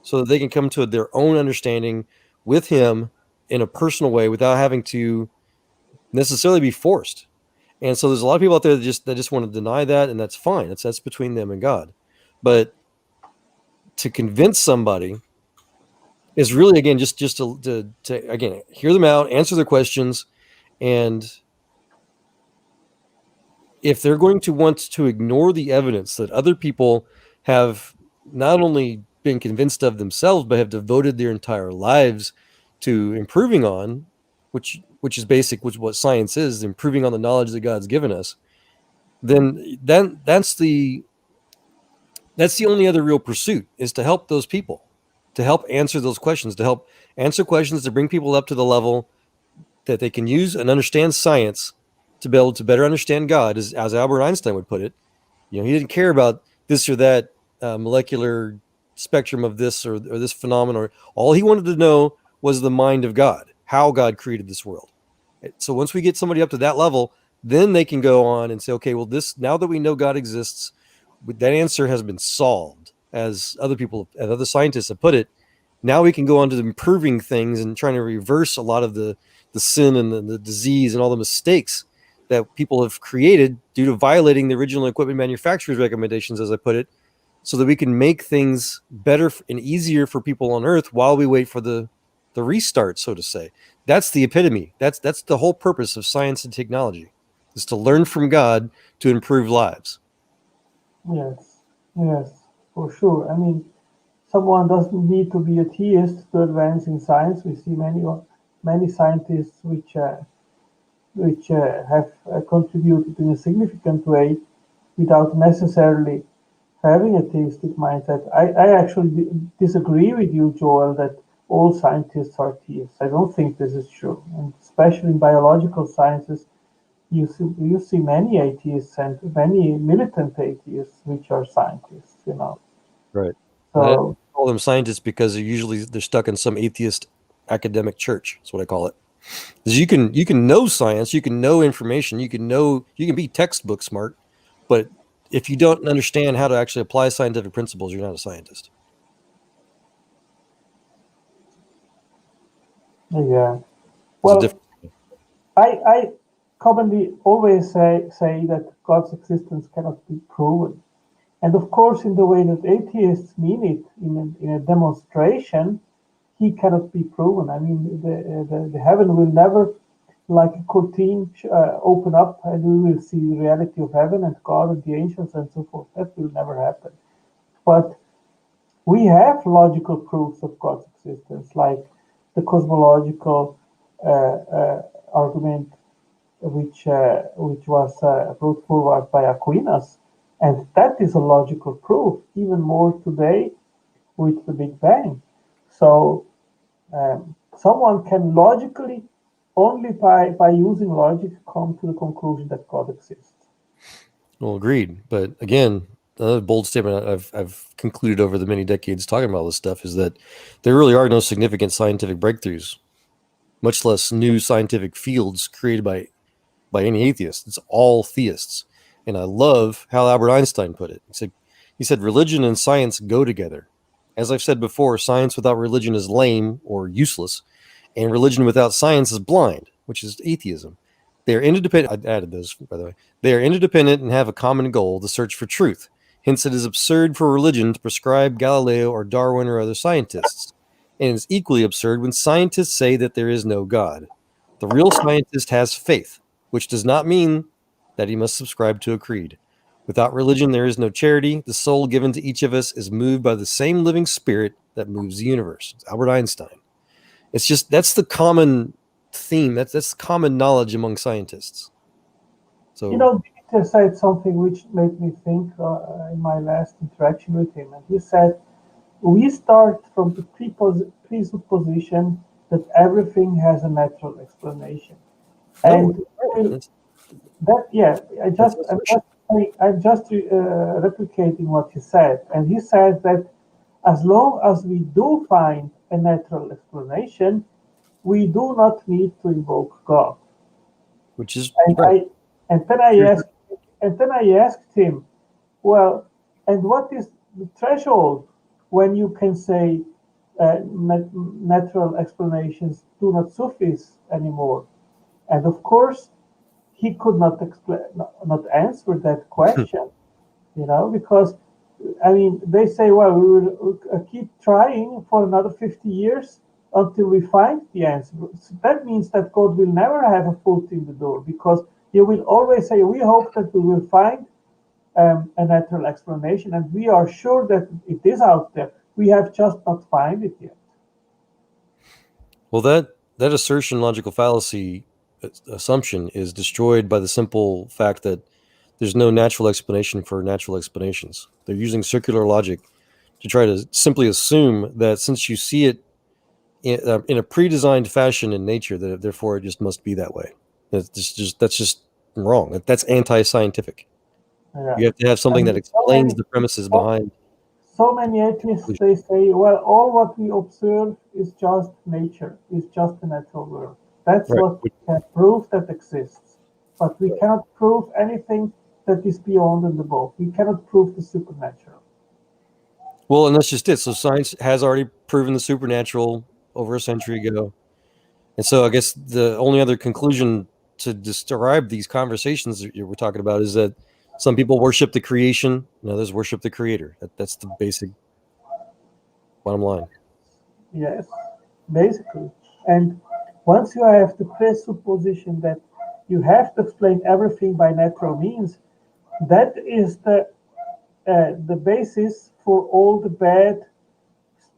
so that they can come to their own understanding with Him in a personal way without having to necessarily be forced. And so there's a lot of people out there that just want to deny that, and that's fine. That's between them and God. But to convince somebody is really, again, just to again, hear them out, answer their questions, and if they're going to want to ignore the evidence that other people have not only been convinced of themselves, but have devoted their entire lives to improving on, which is basic, which what science is, improving on the knowledge that God's given us, then that's the only other real pursuit, is to help those people, to help answer those questions, to help answer questions, to bring people up to the level that they can use and understand science to be able to better understand God, as Albert Einstein would put it. He didn't care about this or that molecular spectrum of this or this phenomenon. All he wanted to know was the mind of God, how God created this world. So once we get somebody up to that level, then they can go on and say, okay, well, now that we know God exists, that answer has been solved, as other scientists have put it. Now we can go on to improving things and trying to reverse a lot of the sin and the disease and all the mistakes that people have created due to violating the original equipment manufacturer's recommendations, as I put it, so that we can make things better and easier for people on Earth while we wait for the restart, so to say. That's the epitome. That's the whole purpose of science and technology, is to learn from God to improve lives. Yes, for sure. I mean, someone doesn't need to be a theist to advance in science. We see many scientists which have contributed in a significant way without necessarily having a theistic mindset. I actually disagree with you, Joel, that all scientists are theists. I don't think this is true, and especially in biological sciences, you see many atheists and many militant atheists which are scientists. Right. So I call them scientists because they're stuck in some atheist academic church. That's what I call it. Because you can know science, you can know information, you can be textbook smart, but if you don't understand how to actually apply scientific principles, you're not a scientist. yeah, well, I commonly always say that God's existence cannot be proven. And of course, in the way that atheists mean it, in a demonstration, he cannot be proven. I mean, the heaven will never, like a curtain, open up, and we will see the reality of heaven and God and the angels and so forth. That will never happen. But we have logical proofs of God's existence, like the cosmological argument, which was brought forward by Aquinas. And that is a logical proof, even more today with the Big Bang. So someone can logically, only by using logic, come to the conclusion that God exists. Well, agreed. But again, another bold statement I've concluded over the many decades talking about this stuff is that there really are no significant scientific breakthroughs, much less new scientific fields created by any atheist. It's all theists. And I love how Albert Einstein put it. He said, religion and science go together. As I've said before, science without religion is lame or useless, and religion without science is blind, which is atheism. They are interdependent. I added those, by the way. They are interdependent and have a common goal, the search for truth. Hence, it is absurd for religion to prescribe Galileo or Darwin or other scientists. And it's equally absurd when scientists say that there is no God. The real scientist has faith, which does not mean that he must subscribe to a creed. Without religion, there is no charity. The soul given to each of us is moved by the same living spirit that moves the universe. It's Albert Einstein. It's just, that's the common theme. That's common knowledge among scientists. So, Peter said something which made me think in my last interaction with him. And he said, we start from the presupposition that everything has a natural explanation. And I'm just replicating what he said. And he said that as long as we do find a natural explanation, we do not need to invoke God. Which is and then I asked him, well, and what is the threshold when you can say natural explanations do not suffice anymore? And of course, he could not answer that question, because they say, well, we will keep trying for another 50 years until we find the answer. So that means that God will never have a foot in the door, because He will always say, we hope that we will find a natural explanation, and we are sure that it is out there. We have just not found it yet. Well, that assertion, logical fallacy assumption is destroyed by the simple fact that there's no natural explanation for natural explanations. They're using circular logic to try to simply assume that since you see it in a pre-designed fashion in nature, that therefore it just must be that way. That's just wrong. That's anti-scientific. Yeah. You have to have something that explains the premises behind. So many atheists, they say, well, all what we observe is just nature, is just the natural world. That's right. What we can prove that exists. But we cannot prove anything that is beyond and above. We cannot prove the supernatural. Well, and that's just it. So science has already proven the supernatural over a century ago. And so I guess the only other conclusion to describe these conversations that we're talking about is that some people worship the creation and others worship the creator. That's the basic bottom line. Yes, basically. And once you have the presupposition that you have to explain everything by natural means, that is the basis for all the bad,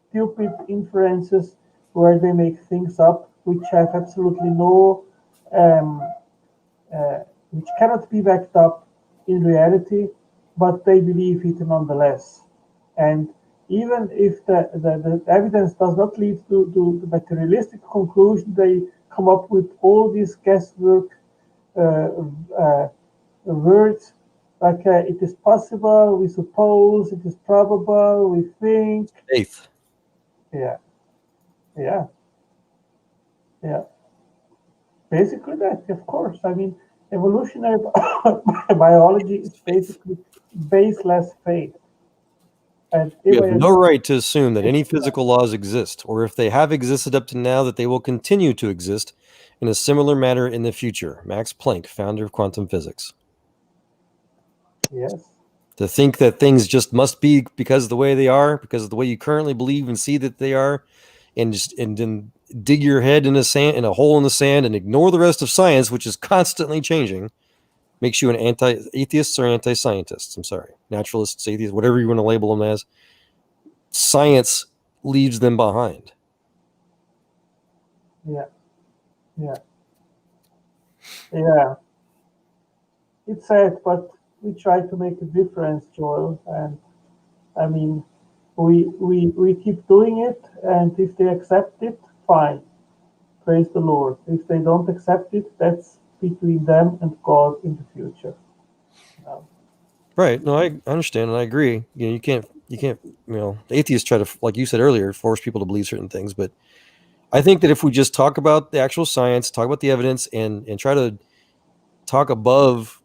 stupid inferences where they make things up which have absolutely no, which cannot be backed up in reality, but they believe it nonetheless. And even if the evidence does not lead to the materialistic conclusion, they come up with all these guesswork words like it is possible, we suppose, it is probable, we think. Faith. Yeah. Basically that, of course. I mean, evolutionary biology is basically baseless faith. And we have no right to assume that any physical laws exist, or if they have existed up to now, that they will continue to exist in a similar manner in the future. Max Planck, founder of quantum physics. Yes. To think that things just must be because of the way they are, because of the way you currently believe and see that they are, and then dig your head in a hole in the sand and ignore the rest of science, which is constantly changing, makes you an anti-atheist or anti-scientist. I'm sorry. Naturalists, atheists, whatever you want to label them as. Science leaves them behind. Yeah. It's sad, but we try to make a difference, Joel. And I mean, we keep doing it, and if they accept it, fine. Praise the Lord. If they don't accept it, that's between them and God in the future. Right. No, I understand and I agree. You can't, atheists try to, like you said earlier, force people to believe certain things. But I think that if we just talk about the actual science, talk about the evidence, and try to talk above,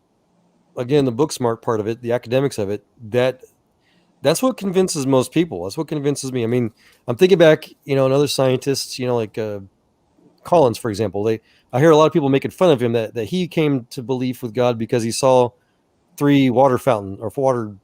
again, the book smart part of it, the academics of it, that's what convinces most people. That's what convinces me. I mean, I'm thinking back, and other scientists, like Collins, for example. I hear a lot of people making fun of him that he came to belief with God because he saw 3 water fountain or water,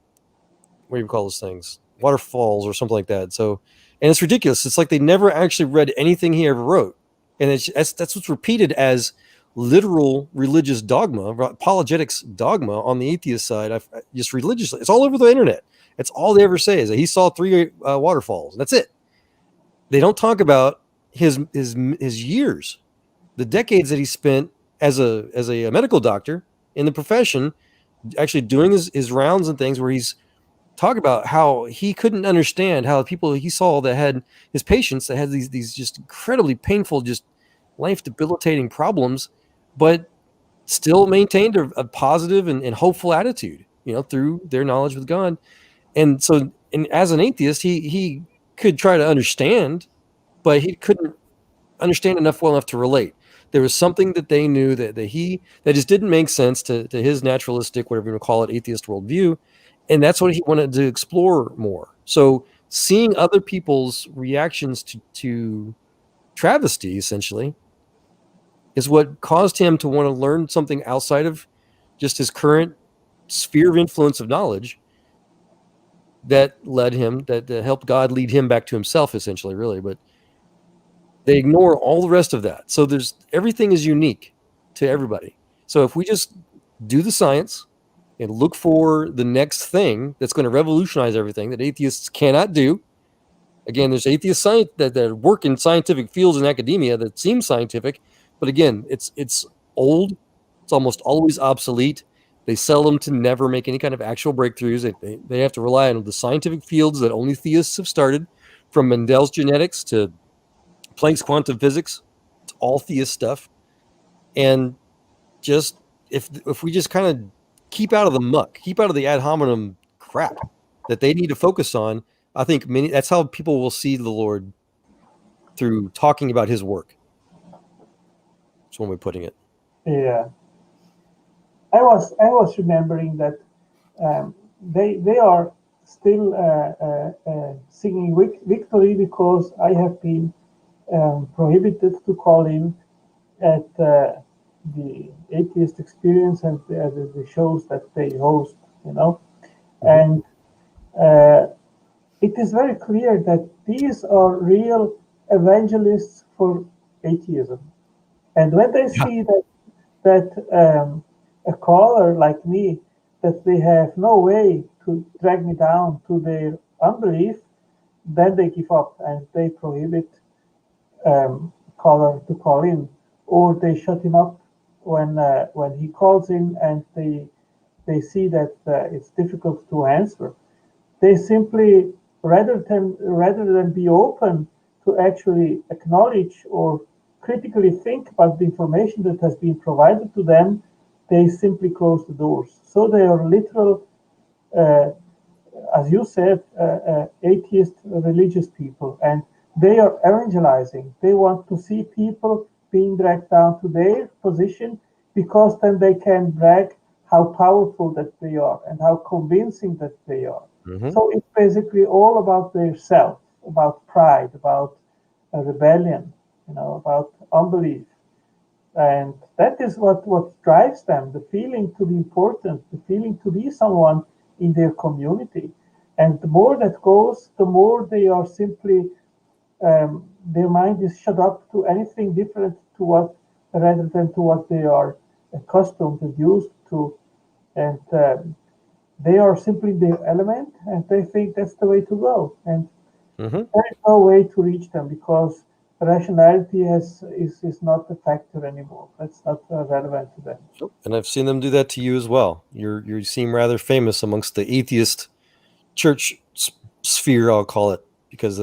what do you call those things? Waterfalls or something like that. So, and it's ridiculous. It's like they never actually read anything he ever wrote. And that's what's repeated as literal religious dogma, apologetics dogma on the atheist side. Just religiously, it's all over the internet. It's all they ever say is that he saw 3 waterfalls. That's it. They don't talk about his years, the decades that he spent as a medical doctor in the profession, actually doing his rounds and things, where he's talking about how he couldn't understand how people he saw that had his patients that had these just incredibly painful, just life debilitating problems, but still maintained a positive and hopeful attitude, through their knowledge with God. And so, and as an atheist, he could try to understand, but he couldn't understand well enough to relate. There was something that they knew that just didn't make sense to his naturalistic, whatever you want to call it, atheist worldview. And that's what he wanted to explore more. So seeing other people's reactions to travesty, essentially, is what caused him to want to learn something outside of just his current sphere of influence of knowledge that helped God lead him back to himself, essentially, really. But they ignore all the rest of that. So everything is unique to everybody. So if we just do the science and look for the next thing that's going to revolutionize everything that atheists cannot do. Again, there's atheist science that work in scientific fields in academia that seem scientific, but again, it's old. It's almost always obsolete. They sell them to never make any kind of actual breakthroughs. They have to rely on the scientific fields that only theists have started, from Mendel's genetics to Planck's quantum physics. It's all theist stuff. And just if we just kind of keep out of the muck, keep out of the ad hominem crap that they need to focus on, I think that's how people will see the Lord, through talking about his work. That's one way of putting it. Yeah. I was remembering that they are still singing victory because I have been prohibited to call in at the atheist experience and the shows that they host, and it is very clear that these are real evangelists for atheism. And when they see that a caller like me, that they have no way to drag me down to their unbelief, then they give up and they prohibit caller to call in, or they shut him up when he calls in and they see that it's difficult to answer. They simply, rather than be open to actually acknowledge or critically think about the information that has been provided to them, they simply close the doors. So they are literal, as you said, atheist religious people, and they are evangelizing. They want to see people being dragged down to their position, because then they can brag how powerful that they are and how convincing that they are. Mm-hmm. So it's basically all about their self, about pride, about rebellion, about unbelief. And that is what drives them, the feeling to be important, the feeling to be someone in their community. And the more that goes, the more they are simply, their mind is shut up to anything different rather than to what they are accustomed and used to. And they are simply their element, and they think that's the way to go. And there is no way to reach them, because rationality is not a factor anymore. That's not relevant to them. And I've seen them do that to you as well. You seem rather famous amongst the atheist church sphere, I'll call it, because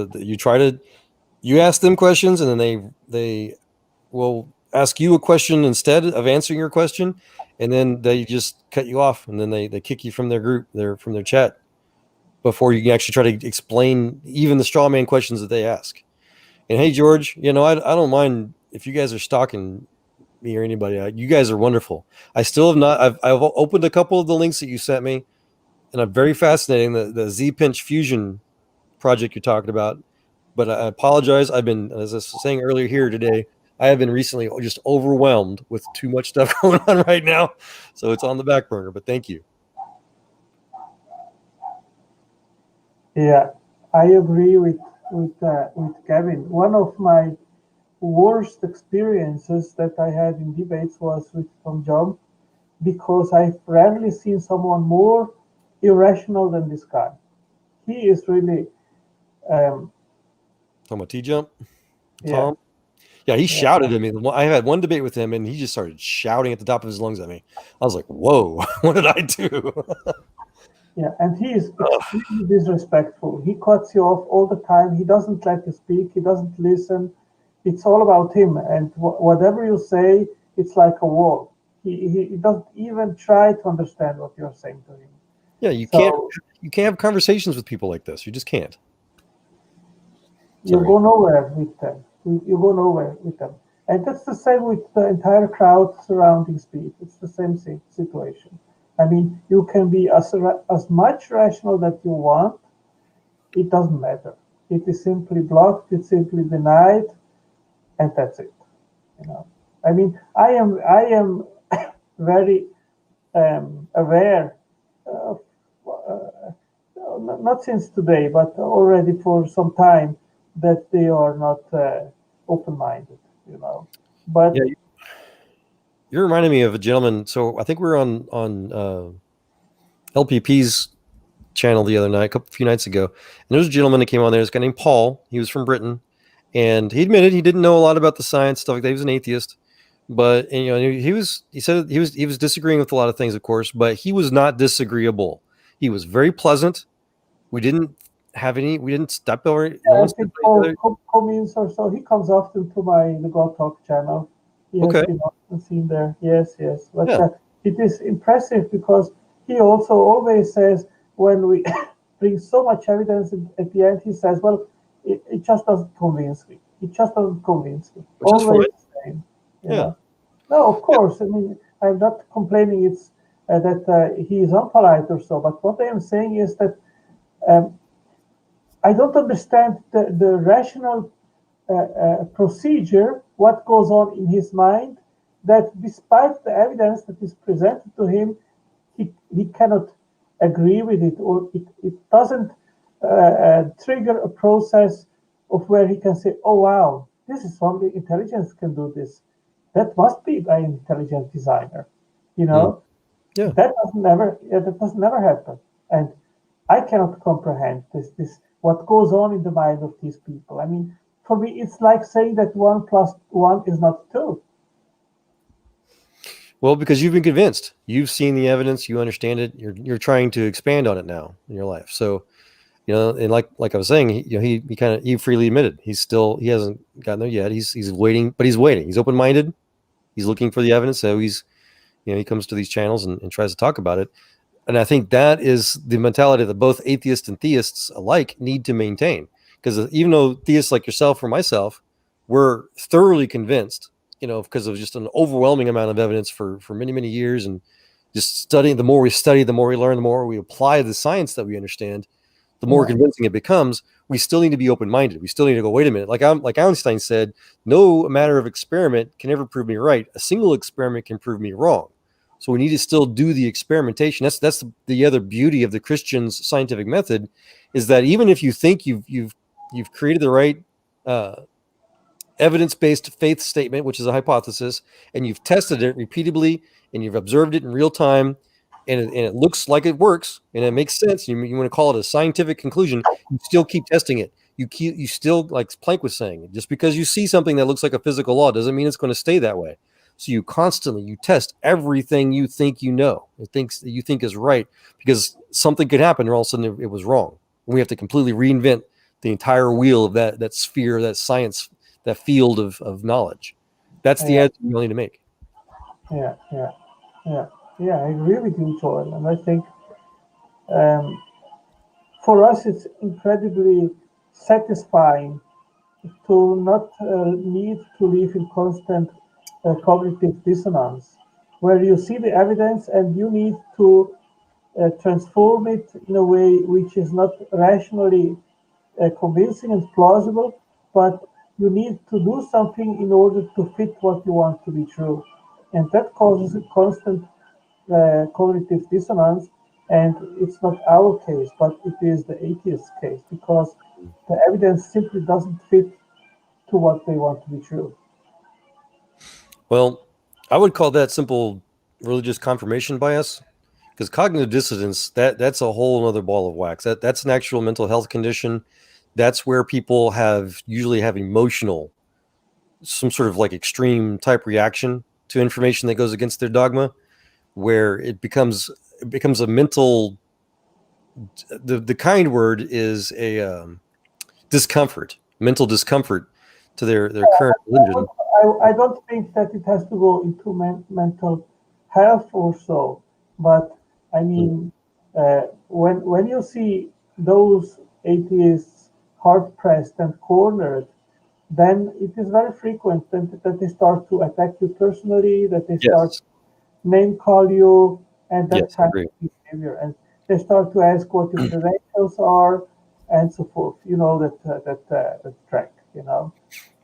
you ask them questions, and then they will ask you a question instead of answering your question, and then they just cut you off, and then they kick you from their group, from their chat, before you can actually try to explain even the straw man questions that they ask. And hey, George, I don't mind if you guys are stalking me or anybody. You guys are wonderful. I still have not. I've opened a couple of the links that you sent me, and I'm very fascinating. The Z-Pinch fusion project you're talking about. But I apologize. I've been, as I was saying earlier here today, I have been recently just overwhelmed with too much stuff going on right now, so it's on the back burner. But thank you. Yeah, I agree with Kevin. One of my worst experiences that I had in debates was with Tom John, because I've rarely seen someone more irrational than this guy. He is really, Talking about T-Jump, yeah, Tom. Yeah, he yeah, shouted at me. I had one debate with him, and he just started shouting at the top of his lungs at me. I was like, "Whoa, what did I do?" yeah. And he is extremely disrespectful. He cuts you off all the time. He doesn't let you speak. He doesn't listen. It's all about him. And whatever you say, it's like a wall. He doesn't even try to understand what you're saying to him. Yeah, you So can't have conversations with people like this. You just can't. you Sorry. go nowhere with them. You go nowhere with them. And that's the same with the entire crowd surrounding speed. It's the same situation. I mean, you can be as much rational that you want. It doesn't matter. It is simply blocked. It's simply denied, and that's it. You know. I mean, I am very aware of, not since today, but already for some time, that they are not open-minded, you know. But Yeah, you're reminding me of a gentleman. So I think we were on LPP's channel the other night, a few nights ago, and there was a gentleman that came on there. This guy named Paul. He was from Britain, and he admitted he didn't know a lot about the science stuff like that. He was an atheist, but and, you know, he said he was disagreeing with a lot of things, of course, but he was not disagreeable. He was very pleasant. We didn't step over. I think Paul Cummins or so, he comes often to the God Talk channel. He has Okay. been often seen there. Yes, yes. But Yeah. it is impressive because he also always says, when we bring so much evidence at the end, he says, well, it just doesn't convince me. It just doesn't convince me. Which is Always fine. the same. Yeah. Know? No, of course. I mean, I'm not complaining it's that he is unpolite or so, but what I am saying is that I don't understand the rational procedure, what goes on in his mind, that despite the evidence that is presented to him, he cannot agree with it, or it doesn't trigger a process of where he can say, oh, wow, this is something intelligence can do this. That must be by an intelligent designer, you know? Yeah. That doesn't never happen. And I cannot comprehend this what goes on in the mind of these people. I mean, for me, it's like saying that 1 + 1 is not 2. Well, because you've been convinced, you've seen the evidence, you understand it. You're trying to expand on it now in your life. So, you know, and like I was saying, he freely admitted he hasn't gotten there yet. He's waiting, but he's waiting. He's open minded. He's looking for the evidence. So he comes to these channels and tries to talk about it. And I think that is the mentality that both atheists and theists alike need to maintain. Because even though theists like yourself or myself, we're thoroughly convinced, because of just an overwhelming amount of evidence for many, many years, and just studying, the more we study, the more we learn, the more we apply the science that we understand, the more convincing it becomes. We still need to be open-minded. We still need to go, wait a minute. Like Einstein said, no matter of experiment can ever prove me right. A single experiment can prove me wrong. So we need to still do the experimentation. That's the other beauty of the Christian's scientific method, is that even if you think you've created the right evidence-based faith statement, which is a hypothesis, and you've tested it repeatedly, and you've observed it in real time, and it looks like it works, and it makes sense, and you want to call it a scientific conclusion, you still keep testing it. You still, like Planck was saying, just because you see something that looks like a physical law doesn't mean it's going to stay that way. So you test everything you think you know, that you think is right, because something could happen, or all of a sudden it was wrong. And we have to completely reinvent the entire wheel of that sphere, that science, that field of knowledge. That's the answer you need to make. Yeah. I agree with you, Joel, and I think for us it's incredibly satisfying to not need to live in constant cognitive dissonance, where you see the evidence and you need to transform it in a way which is not rationally convincing and plausible, but you need to do something in order to fit what you want to be true. And that causes a constant cognitive dissonance. And it's not our case, but it is the atheist case, because the evidence simply doesn't fit to what they want to be true. Well, I would call that simple religious confirmation bias, because cognitive dissonance, that's a whole other ball of wax. That's an actual mental health condition. That's where people usually have emotional, some sort of like extreme type reaction to information that goes against their dogma, where it becomes a mental, the kind word is a mental discomfort to their current religion. I don't think that it has to go into mental health or so, but I mean, when you see those atheists hard pressed and cornered, then it is very frequent that they start to attack you personally, that they start name call you, and that Yes, I kind agree. of behavior, and they start to ask what your credentials are, and so forth. You know that track. You know,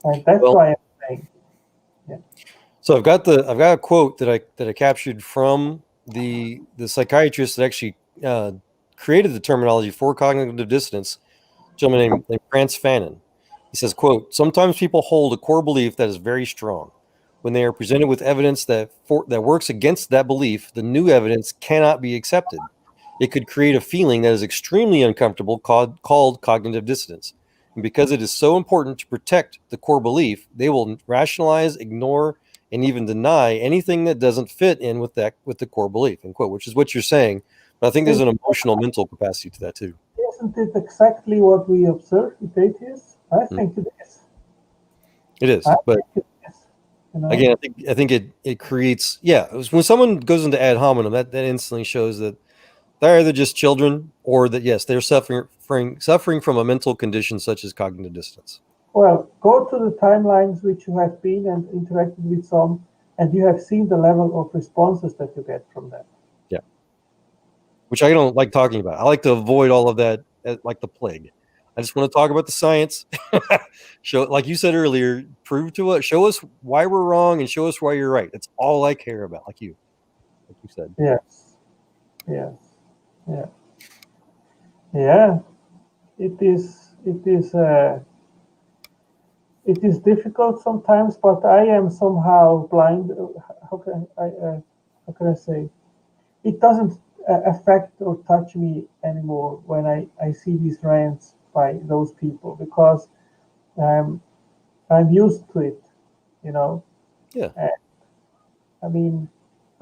and that's Well, why I'm saying. so I've got a quote that I captured from the psychiatrist that actually created the terminology for cognitive dissonance, a gentleman named Frantz Fanon. He says, quote, "Sometimes people hold a core belief that is very strong. When they are presented with evidence that works against that belief, the new evidence cannot be accepted. It could create a feeling that is extremely uncomfortable called cognitive dissonance. And because it is so important to protect the core belief, they will rationalize, ignore, and even deny anything that doesn't fit in with the core belief," end quote, which is what you're saying. But I think there's an emotional, mental capacity to that too. Isn't it exactly what we observe with atheists? I think it is. It is, I but think it is. You know? again, I think it creates, when someone goes into ad hominem, that instantly shows that they're either just children, or that yes, they're suffering from a mental condition such as cognitive dissonance. Well, go to the timelines which you have been and interacted with some, and you have seen the level of responses that you get from them. Yeah, which I don't like talking about. I like to avoid all of that like the plague. I just want to talk about the science. Show, like you said earlier, show us why we're wrong and show us why you're right. That's all I care about, like you said. Yes, yes, yeah, yeah. It is. It is difficult sometimes, but I am somehow blind. How can I say? It doesn't affect or touch me anymore when I see these rants by those people, because um, I'm used to it, you know. Yeah. I mean,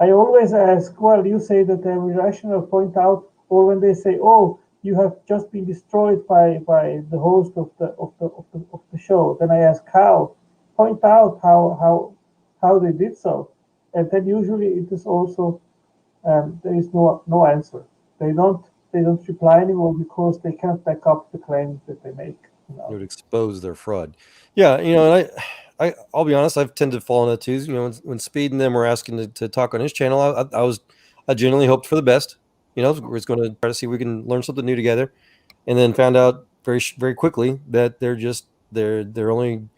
I always ask, well, you say that they're irrational, point out, or when they say, oh, you have just been destroyed by the host of the show, then I ask how, point out how they did so, and then usually it is also there is no answer. They don't reply anymore because they can't back up the claims that they make. You know? It would expose their fraud. Yeah, and I'll be honest, I've tended to fall into that too. When Speed and them were asking to talk on his channel, I genuinely hoped for the best. We're going to try to see if we can learn something new together, and then found out very very quickly that they're only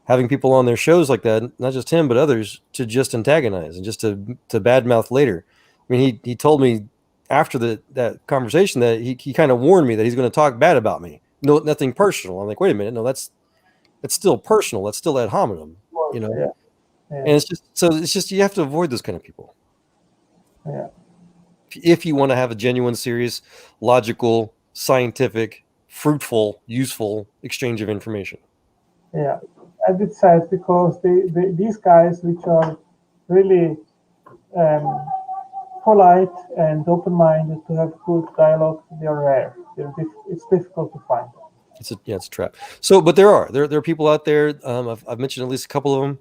having people on their shows like that, not just him but others, to just antagonize and just to badmouth later. I mean, he told me after that conversation that he kind of warned me that he's going to talk bad about me. No, nothing personal. I'm like, wait a minute, no, that's still personal. That's still ad hominem, Well, yeah, And it's just you have to avoid those kind of people yeah. if you want to have a genuine, serious, logical, scientific, fruitful, useful exchange of information. Yeah, and it's sad because these guys, which are really polite and open-minded to have good dialogue, they're rare. It's difficult to find. It's a trap. So, but there are people out there. I've mentioned at least a couple of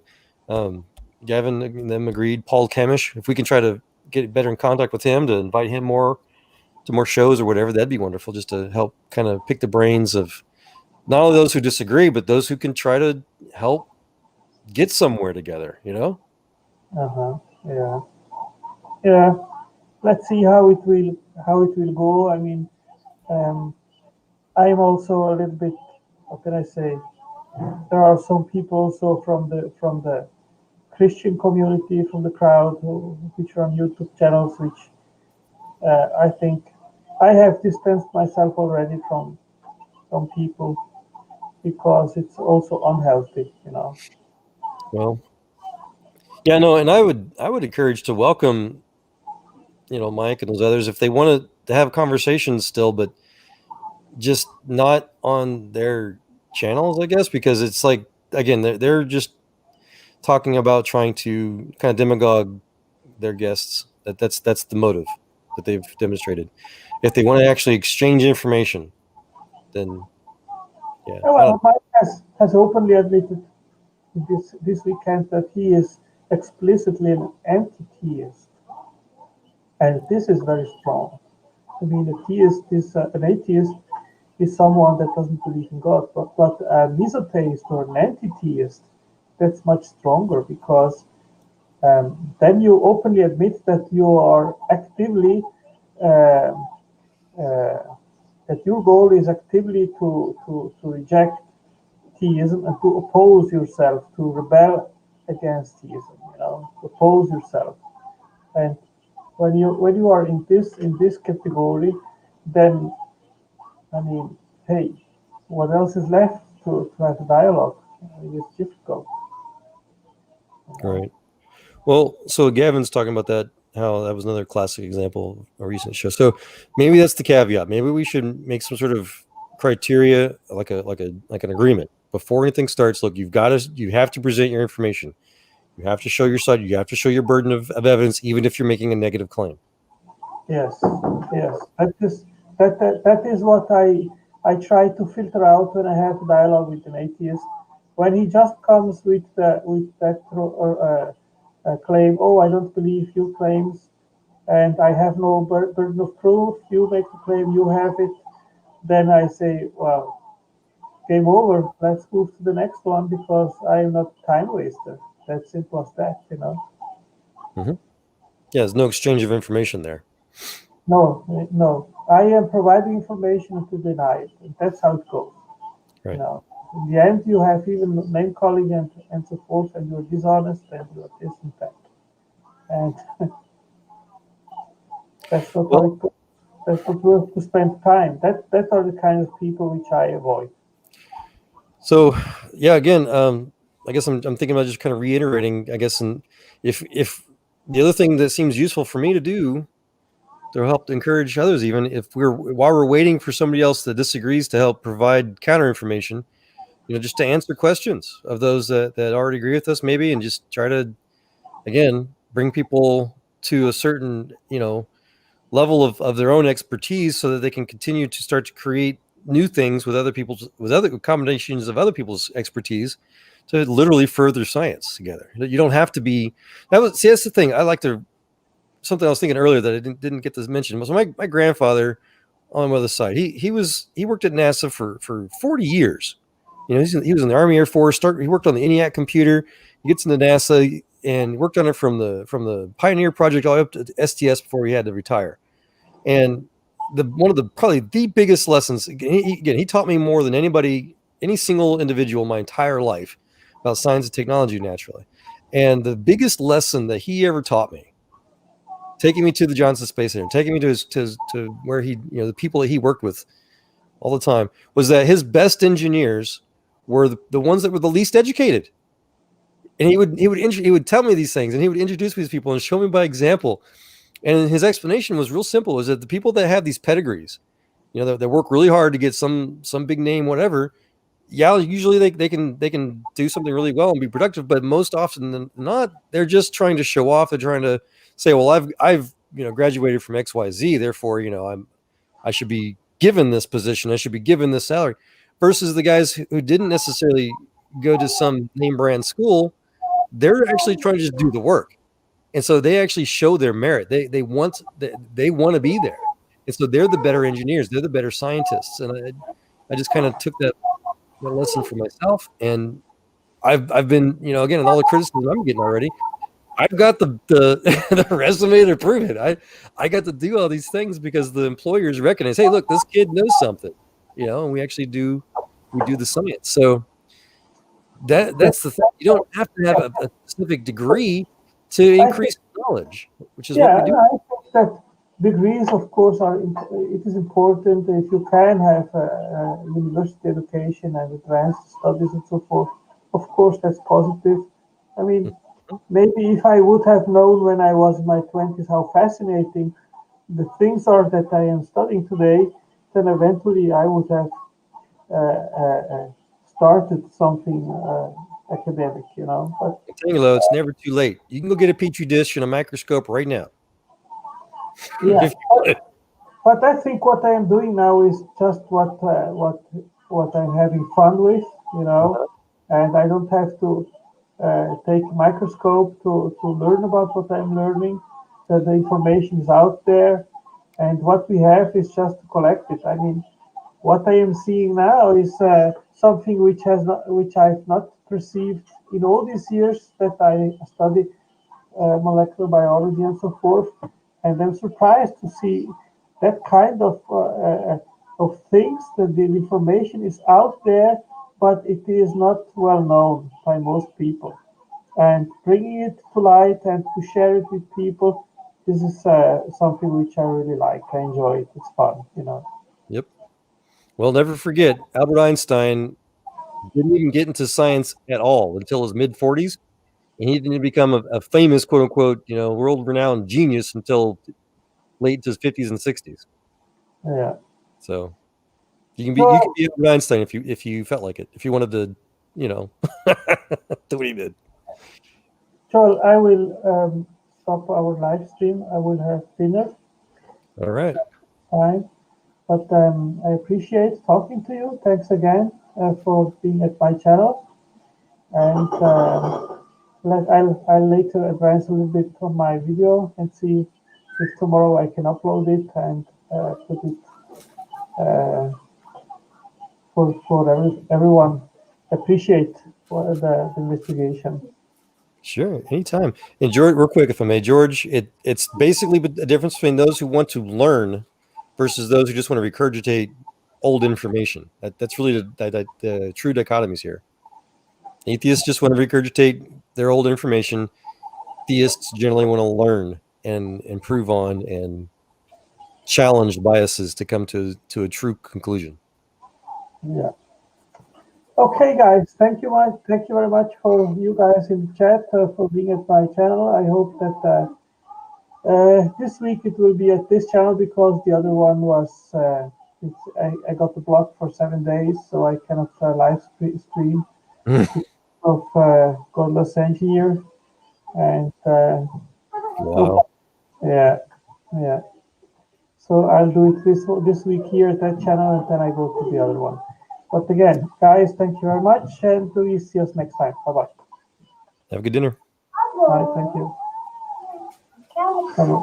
them. Gavin and them agreed. Paul Kamish. If we can try to get better in contact with him to invite him to more shows or whatever, that'd be wonderful. Just to help kind of pick the brains of not only those who disagree, but those who can try to help get somewhere together. Yeah, yeah. Let's see how it will go. I mean, I'm also a little bit, how can I say, there are some people also from the Christian community, from the crowd, which run YouTube channels, which I think I have distanced myself already from people because it's also unhealthy, you know. Well, yeah, no, and I would encourage to welcome, Mike and those others if they want to have conversations still, but just not on their channels, I guess, because it's like, again, they're just talking about trying to kind of demagogue their guests. That's the motive that they've demonstrated. If they want to actually exchange information, then yeah, I Well, don't. Mike has openly admitted this weekend that he is explicitly an anti-theist, and this is very strong. I mean, a theist is an atheist is someone that doesn't believe in God, but a misotheist or an anti-theist, that's much stronger because then you openly admit that you are actively uh, uh, that your goal is actively to reject theism and to oppose yourself, to rebel against theism, to oppose yourself. And when you are in this category, then I mean, hey, what else is left to have a dialogue? It's difficult. You know? Right. Well, so Gavin's talking about that, how that was another classic example of a recent show. So maybe that's the caveat. Maybe we should make some sort of criteria, like an agreement before anything starts. Look, you have to present your information. You have to show your side. You have to show your burden of evidence, even if you're making a negative claim. Yes, yes. That is what I try to filter out when I have a dialogue with an atheist. When he just comes with that claim, oh, I don't believe your claims, and I have no burden of proof. You make the claim, you have it. Then I say, well, game over. Let's move to the next one because I'm not a time waster. That's simple as that. Yeah, there's no exchange of information there. No, no. I am providing information to deny it. And that's how it goes. Right. In the end, you have even name calling and so forth, and you're dishonest and you're this and that. And that's not how it goes. That's not worth to spend time. That are the kind of people which I avoid. So, yeah, again, I guess I'm thinking about just kind of reiterating, I guess, and if the other thing that seems useful for me to do to help encourage others, even if while we're waiting for somebody else that disagrees to help provide counter information, just to answer questions of those that already agree with us, maybe, and just try to, again, bring people to a certain, level of their own expertise so that they can continue to start to create new things with other combinations of other people's expertise to literally further science together. You don't have to be that's the thing. I like to something I was thinking earlier that I didn't get to mention was my grandfather on my other side. He worked at NASA for 40 years. He was in the Army Air Force. He worked on the ENIAC computer. He gets into NASA and worked on it from the Pioneer project all the way up to STS before he had to retire. And one of the probably the biggest lessons, he taught me more than any single individual in my entire life about science and technology, naturally. And the biggest lesson that he ever taught me, taking me to the Johnson Space Center, taking me to where he, the people that he worked with all the time, was that his best engineers were the ones that were the least educated. And he would tell me these things, and he would introduce me to these people and show me by example. And his explanation was real simple: is that the people that have these pedigrees, that work really hard to get some big name, whatever, yeah, usually they can do something really well and be productive, but most often than not, they're just trying to show off. They're trying to say, well, I've graduated from XYZ, therefore, I should be given this position, I should be given this salary, versus the guys who didn't necessarily go to some name brand school. They're actually trying to just do the work. And so they actually show their merit. They want to be there. And so they're the better engineers. They're the better scientists. And I just kind of took that lesson for myself. And I've been, again, in all the criticism I'm getting already, I've got the resume to prove it. I got to do all these things because the employers recognize, hey, look, this kid knows something, and we actually do the science. So That's the thing. You don't have to have a specific degree to increase knowledge, which is what we do. I think that degrees, of course, it is important if you can have a university education and advanced studies and so forth. Of course, that's positive. I mean, maybe if I would have known when I was in my 20s how fascinating the things are that I am studying today, then eventually I would have started something academic, But I'm telling you, Lo, it's never too late. You can go get a petri dish and a microscope right now. yeah, If you want. but I think what I am doing now is just what I'm having fun with, and I don't have to take a microscope to learn about what I'm learning. That the information is out there, and what we have is just to collect it. I mean, what I am seeing now is something which I've not perceived in all these years that I study molecular biology and so forth. And I'm surprised to see that kind of things, that the information is out there, but it is not well known by most people. And bringing it to light and to share it with people, this is something which I really like. I enjoy it. It's fun. Yep. Well, never forget, Albert Einstein didn't even get into science at all until his mid 40s. And he didn't become a famous, quote unquote, world renowned genius until late to his 50s and 60s. Yeah. So you could be Albert Einstein if you felt like it, if you wanted to, do what he did. Joel, I will stop our live stream. I will have dinner. All right. Fine. But I appreciate talking to you. Thanks again for being at my channel. And I'll later advance a little bit on my video and see if tomorrow I can upload it and put it for everyone. Appreciate for the investigation. Sure, anytime. And George, real quick, if I may, George, it's basically the difference between those who want to learn versus those who just want to regurgitate old information. That's really the true dichotomies here. Atheists just want to regurgitate their old information. Theists generally want to learn and improve on and challenge biases to come to a true conclusion. Yeah. Okay, guys. Thank you very much for you guys in the chat for being at my channel. I hope that this week it will be at this channel because the other one was I got the block for 7 days, so I cannot live stream of Godless Engineer. And wow. Yeah. So I'll do it this week here at that channel, and then I go to the other one. But again, guys, thank you very much, and please see us next time. Bye-bye. Have a good dinner. Bye, thank you. Hello.